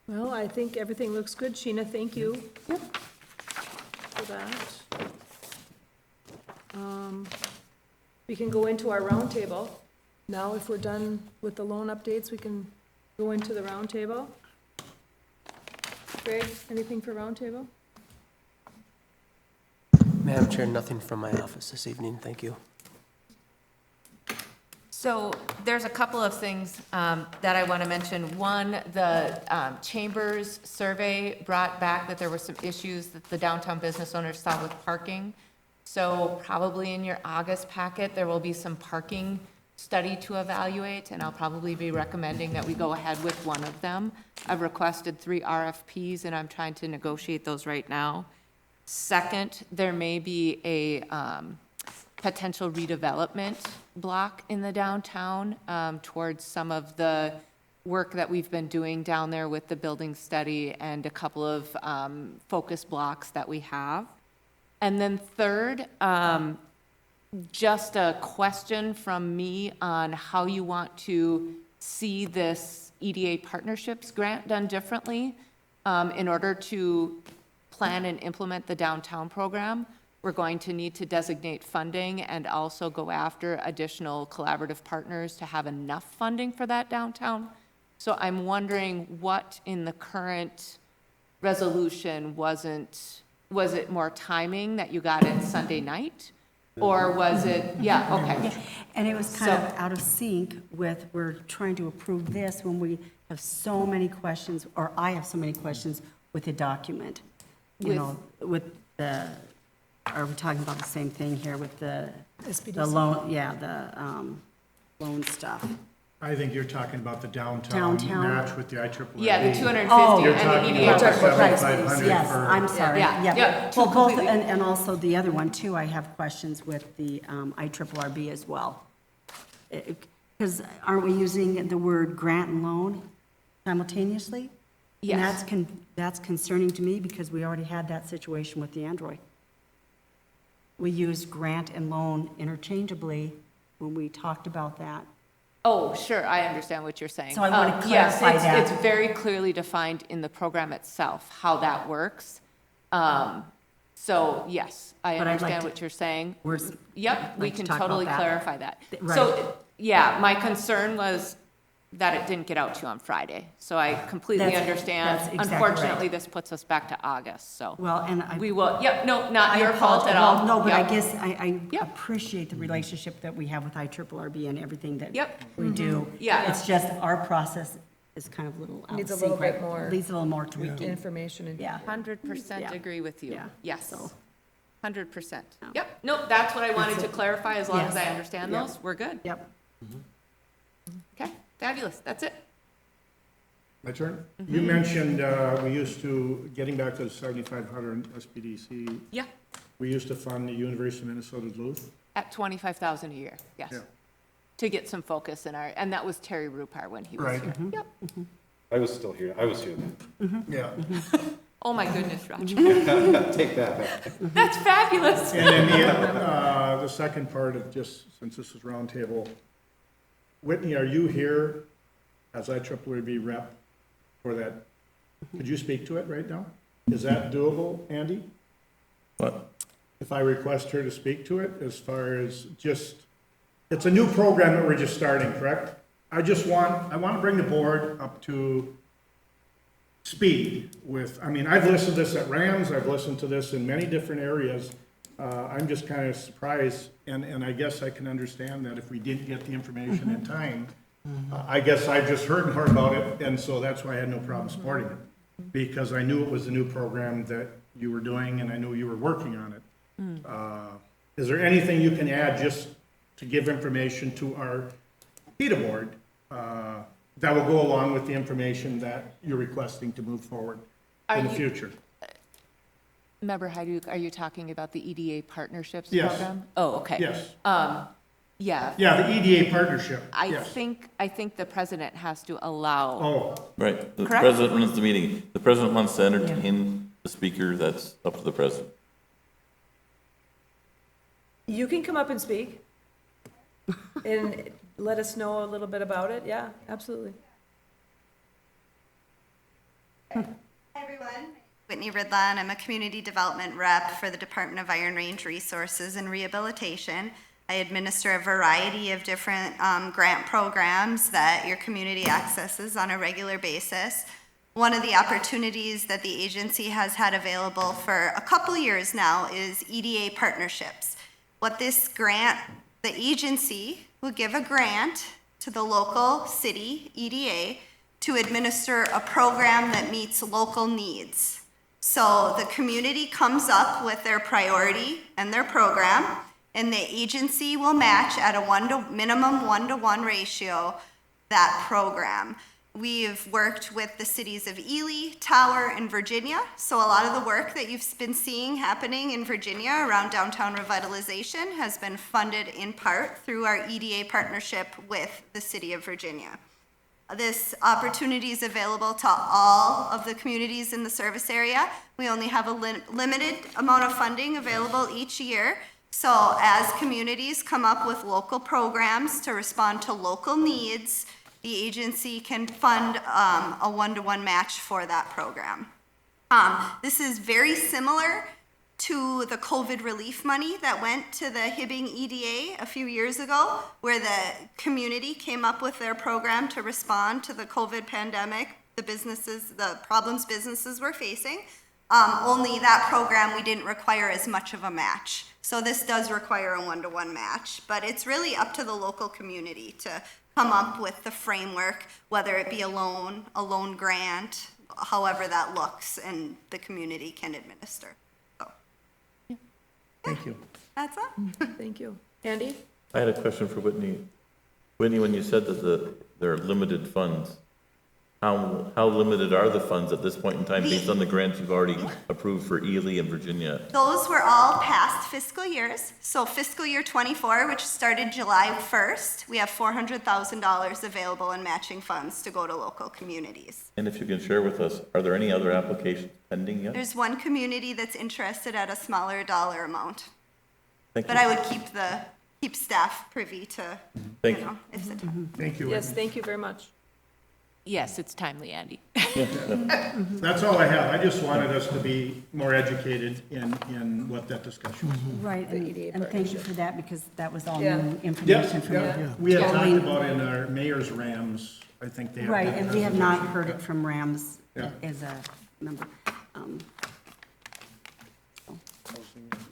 Well, I think everything looks good. Sheena, thank you for that. We can go into our roundtable. Now, if we're done with the loan updates, we can go into the roundtable. Greg, anything for roundtable? Madam Chair, nothing from my office this evening, thank you. So there's a couple of things that I want to mention. One, the Chambers survey brought back that there were some issues that the downtown business owners saw with parking. So probably in your August packet, there will be some parking study to evaluate, and I'll probably be recommending that we go ahead with one of them. I've requested 3 RFPs, and I'm trying to negotiate those right now. Second, there may be a potential redevelopment block in the downtown towards some of the work that we've been doing down there with the building study and a couple of focus blocks that we have. And then third, just a question from me on how you want to see this EDA partnerships grant done differently in order to plan and implement the downtown program. We're going to need to designate funding and also go after additional collaborative partners to have enough funding for that downtown. So I'm wondering what in the current resolution was it more timing that you got it Sunday night? Or was it, yeah, okay. And it was kind of out of sync with, we're trying to approve this when we have so many questions, or I have so many questions with the document. You know, with the, are we talking about the same thing here with the loan, yeah, the loan stuff? I think you're talking about the downtown match with the IEEE. Yeah, the 250 You're and talking the about EDA. the 7,500 Yes, for. I'm sorry, Yeah, yeah. two Well, both, completely- and also the other one too, I have questions with the IRRB as well. Because aren't we using the word grant and loan simultaneously? Yes. And that's concerning to me because we already had that situation with the Android. We used grant and loan interchangeably when we talked about that. Oh, sure, I understand what you're saying. So I want to Yes, clarify that. it's very clearly defined in the program itself, how that works. So, yes, I But I'd like understand to- what you're saying. We're- Yep, we like to can talk about totally that. clarify that. Right. So, yeah, my concern was that it didn't get out to you on Friday. So I completely That's understand. exactly right. Unfortunately, this puts us back to August, so. Well, and I. We will, yep, no, not I your fault at all. apologize. Well, no, but I Yep. guess I Yep. appreciate the relationship that we have with IRRB and everything that Yep. we do. Yeah. It's just our process is kind of a little out Needs of a little sync, bit right? more Needs a little more tweaking. Information and. Yeah. 100% Yeah. agree with you. Yeah. Yes. So- 100%. Yep, nope, that's what I wanted to clarify. As long as I Yes. understand Yep. those, we're good. Yep. Okay, fabulous, that's it. My turn? You mentioned, we used to, getting back to the 7,500 SPDC, Yeah, we used to fund the University of Minnesota Duluth. at 25,000 a year, yes. Yeah. To get some focus in our, and that was Terry Rupar when he was Right. here. Yep. I was still here, I was here then. Yeah. Oh, my goodness, Roger. Take that back. That's fabulous. And then the second part of just, since this is roundtable, Whitney, are you here as IRRB rep for that? Could you speak to it right now? Is that doable, Andy? What? If I request her to speak to it, as far as just, it's a new program that we're just starting, correct? I want to bring the board up to speed with, I mean, I've listened to this at Rams, I've listened to this in many different areas. I'm just kind of surprised, and I guess I can understand that if we didn't get the information in time, I guess I just heard about it, and so that's why I had no problem supporting it. Because I knew it was a new program that you were doing, and I knew you were working on it. Is there anything you can add just to give information to our HEDA board that will go along with the information that you're requesting to move forward in the Are you- future? Member Hyduk, are you talking about the EDA partnerships Yes. program? Oh, okay. Yes. Yeah, Yeah, the EDA partnership, I yes. think the president has to allow, Oh, Right, the Correct. president runs the meeting. The president wants to entertain the speaker, that's up to the president. You can come up and speak and let us know a little bit about it. Yeah, absolutely. Hi, everyone. Whitney Ridlan. I'm a community development rep for the Department of Iron Range Resources and Rehabilitation. I administer a variety of different grant programs that your community accesses on a regular basis. One of the opportunities that the agency has had available for a couple years now is EDA partnerships. What this grant, the agency will give a grant to the local city EDA to administer a program that meets local needs. So the community comes up with their priority and their program, and the agency will match at a minimum 1-to-1 ratio that program. We've worked with the cities of Ely, Tower, and Virginia. So a lot of the work that you've been seeing happening in Virginia around downtown revitalization has been funded in part through our EDA partnership with the city of Virginia. This opportunity is available to all of the communities in the service area. We only have a limited amount of funding available each year. So as communities come up with local programs to respond to local needs, the agency can fund a 1-to-1 match for that program. This is very similar to the COVID relief money that went to the Hibbing EDA a few years ago, where the community came up with their program to respond to the COVID pandemic, the problems businesses were facing. Only that program, we didn't require as much of a match. So this does require a 1-to-1 match, but it's really up to the local community to come up with the framework, whether it be a loan grant, however that looks, and the community can administer. So, thank you. that's all. Thank you. Andy? I had a question for Whitney. Whitney, when you said that there are limited funds, how limited are the funds at this point in time based on the grants you've already approved for Ely and Virginia? Those were all past fiscal years. So fiscal year 24, which started July 1st, we have $400,000 available in matching funds to go to local communities. And if you can share with us, are there any other applications pending yet? There's one community that's interested at a smaller dollar amount. Thank But you. I would keep staff privy to, Thank you you. know, if it. Thank you. Yes, Whitney. thank you very much. Yes, it's timely, Andy. That's all I have. I just wanted us to be more educated in what that discussion was. Right, The EDA and thank you for that, because that was all Yeah. new information from Yeah, you. we had talked about in our mayor's Rams, I think they have. Right, and we have not heard it from Rams Yeah. as a member.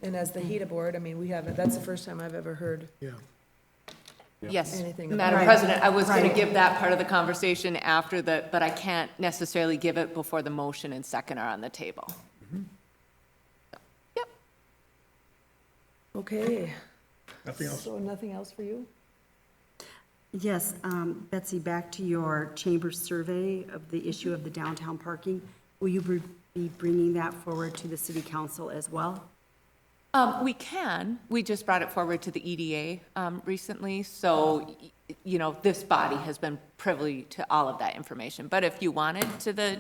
And as the HEDA board, I mean, we haven't, that's the first time I've ever heard Yeah. Yes, anything. Madam Right. President, I was going to Right. give that part of the conversation after the, but I can't necessarily give it before the motion and second are on the table. Yep. Okay, Nothing else? so nothing else for you? Yes, Betsy, back to your chamber survey of the issue of the downtown parking. Will you be bringing that forward to the city council as well? We can. We just brought it forward to the EDA recently, so, you know, this body has been privy to all of that information. But if you wanted to the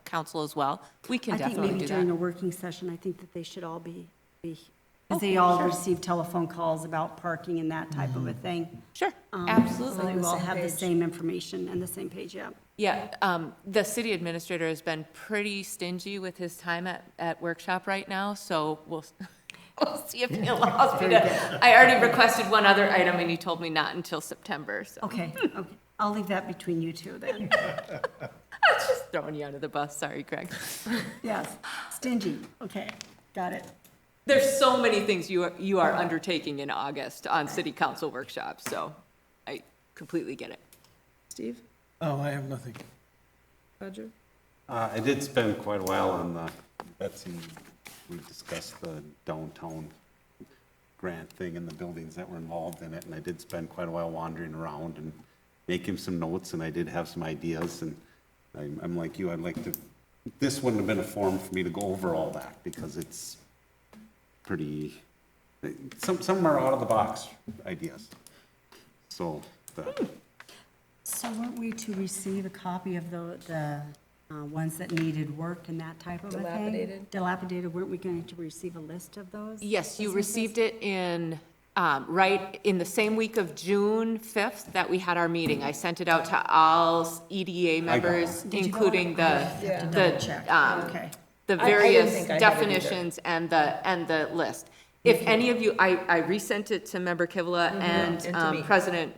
council as well, we can I think definitely maybe do during a that. working session, I think that they should all be, because they all receive telephone calls about parking and that type of a thing. Sure, So absolutely. you all same have the page. same information and the same page, yeah. Yeah, the city administrator has been pretty stingy with his time at workshop right now, so we'll see if he allows me to. I already requested one other item, and he told me not until September, so. Okay, okay. I'll leave that between you two then. I was just throwing you under the bus, sorry, Greg. Yes, stingy. Okay, got it. There's so many things you are undertaking in August on city council workshops, so I completely get it. Steve, Oh, I have nothing. Roger? I did spend quite a while on the, Betsy, we discussed the downtown grant thing and the buildings that were involved in it, and I did spend quite a while wandering around and making some notes, and I did have some ideas, and I'm like you, I'd like to, this wouldn't have been a forum for me to go over all that, because it's pretty, some are out of the box ideas. So, So weren't we to receive a copy of the ones that needed work and that type of a thing? Dilapidated? Dilapidated, weren't we going to receive a list of those? Yes, you businesses? received it in, right in the same week of June 5th that we had our meeting. I sent it out to all EDA members, Did you go? including I have to double check. Okay. the I didn't various think I had it either. definitions and the list. If any of you, I resent it to Member Kivla And to me. and President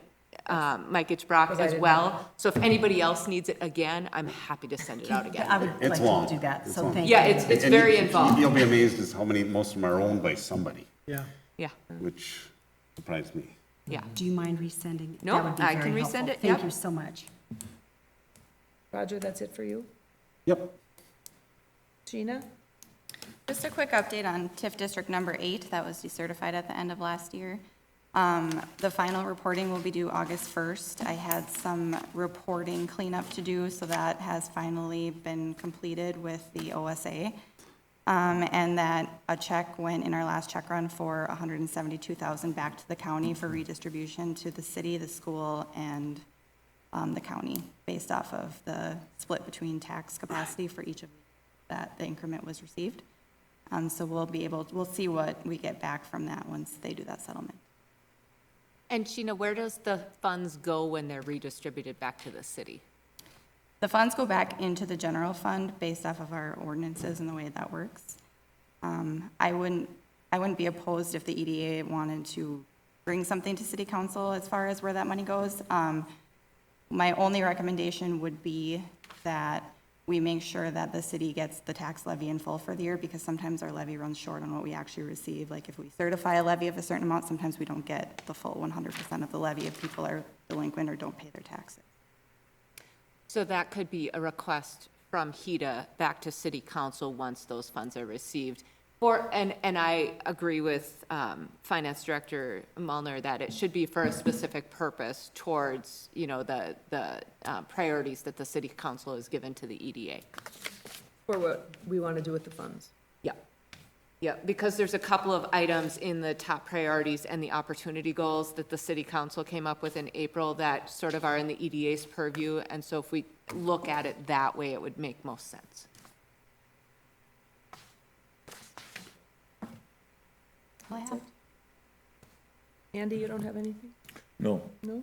Mike Brock Because I as didn't well. So if anybody else needs it again, I'm happy to send it out I again. would It's like long. to do that, It's so long. thank you. Yeah, it's and very you- involved. You'll be amazed as how many, most of them are owned by somebody, Yeah. Yeah, which surprised me. yeah. Do you mind resending? it? No, That would be I very can helpful. resend it, Thank yep. you so much. Roger, that's it for you? Yep. Gina? Just a quick update on TIF District Number 8, that was decertified at the end of last year. The final reporting will be due August 1st. I had some reporting cleanup to do, so that has finally been completed with the OSA. And that a check went in our last check run for $172,000 back to the county for redistribution to the city, the school, and the county, based off of the split between tax capacity for each of that the increment was received. So we'll see what we get back from that once they do that settlement. And Sheena, where does the funds go when they're redistributed back to the city? The funds go back into the general fund based off of our ordinances and the way that works. I wouldn't be opposed if the EDA wanted to bring something to city council as far as where that money goes. My only recommendation would be that we make sure that the city gets the tax levy in full for the year, because sometimes our levy runs short on what we actually receive. Like if we certify a levy of a certain amount, sometimes we don't get the full 100% of the levy if people are delinquent or don't pay their taxes. So that could be a request from HEDA back to city council once those funds are received. And I agree with Finance Director Mullner that it should be for a specific purpose towards, you know, the priorities that the city council has given to the EDA. For what we want to do with the funds. Yeah. Yeah, because there's a couple of items in the top priorities and the opportunity goals that the city council came up with in April that sort of are in the EDA's purview. And so if we look at it that way, it would make most sense. Andy, you don't have anything? No, No?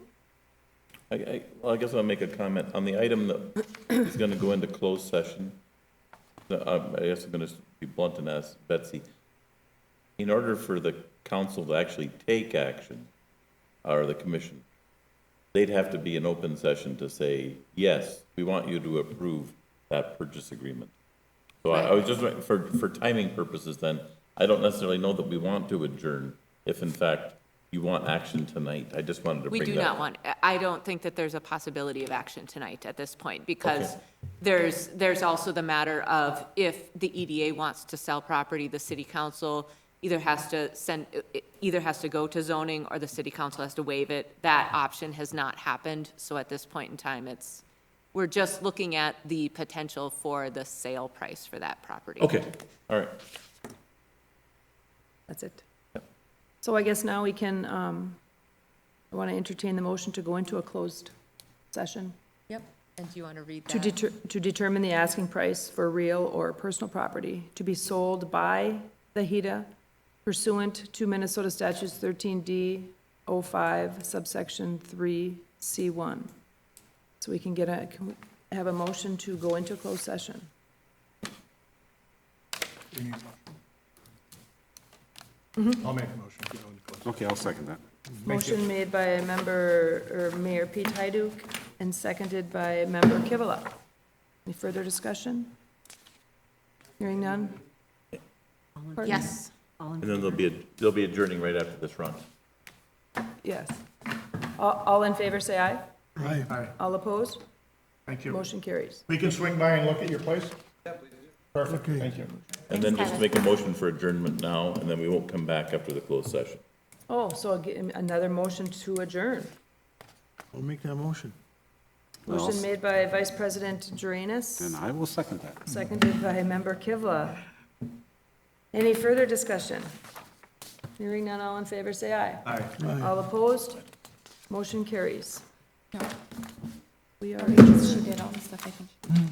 Well, I guess I'll make a comment on the item that is gonna go into closed session. I guess I'm gonna be blunt and ask Betsy, in order for the council to actually take action, or the commission, they'd have to be an open session to say, yes, we want you to approve that purchase agreement. So I was just, for timing purposes then, I don't necessarily know that we want to adjourn if in fact you want action tonight. I just wanted to We bring that. do not want, I don't think that there's a possibility of action tonight at this point, because Okay. there's also the matter of if the EDA wants to sell property, the city council either has to go to zoning, or the city council has to waive it. That option has not happened, so at this point in time, we're just looking at the potential for the sale price for that property. Okay, all right. That's it. So I guess now we can, I want to entertain the motion to go into a closed session Yep, and do you want to read to that? to determine the asking price for real or personal property to be sold by the HEDA pursuant to Minnesota statutes 13D 05 subsection 3C1. So we can can we have a motion to go into closed session? I'll make a motion to go into closed. Okay, I'll second that. Motion made by Mayor Pete Hyduk and seconded by Member Kivala. Any further discussion? Hearing none? Pardon? Yes. And then they'll be adjourning right after this run. Yes. All in favor, say aye. Aye. Aye, All opposed? thank you. Motion carries. We can swing by and look at your place? Yeah, please do. Perfect, Okay. thank you. And then just make a motion for adjournment now, and then we won't come back after the closed session. Oh, so I'll get another motion to adjourn. I'll make that motion. Motion made by Vice President Drainus, And I will second that. seconded by Member Kivla. Any further discussion? Hearing none, all in favor, say aye. Aye. All opposed? Motion carries. We are. She did all the stuff I think.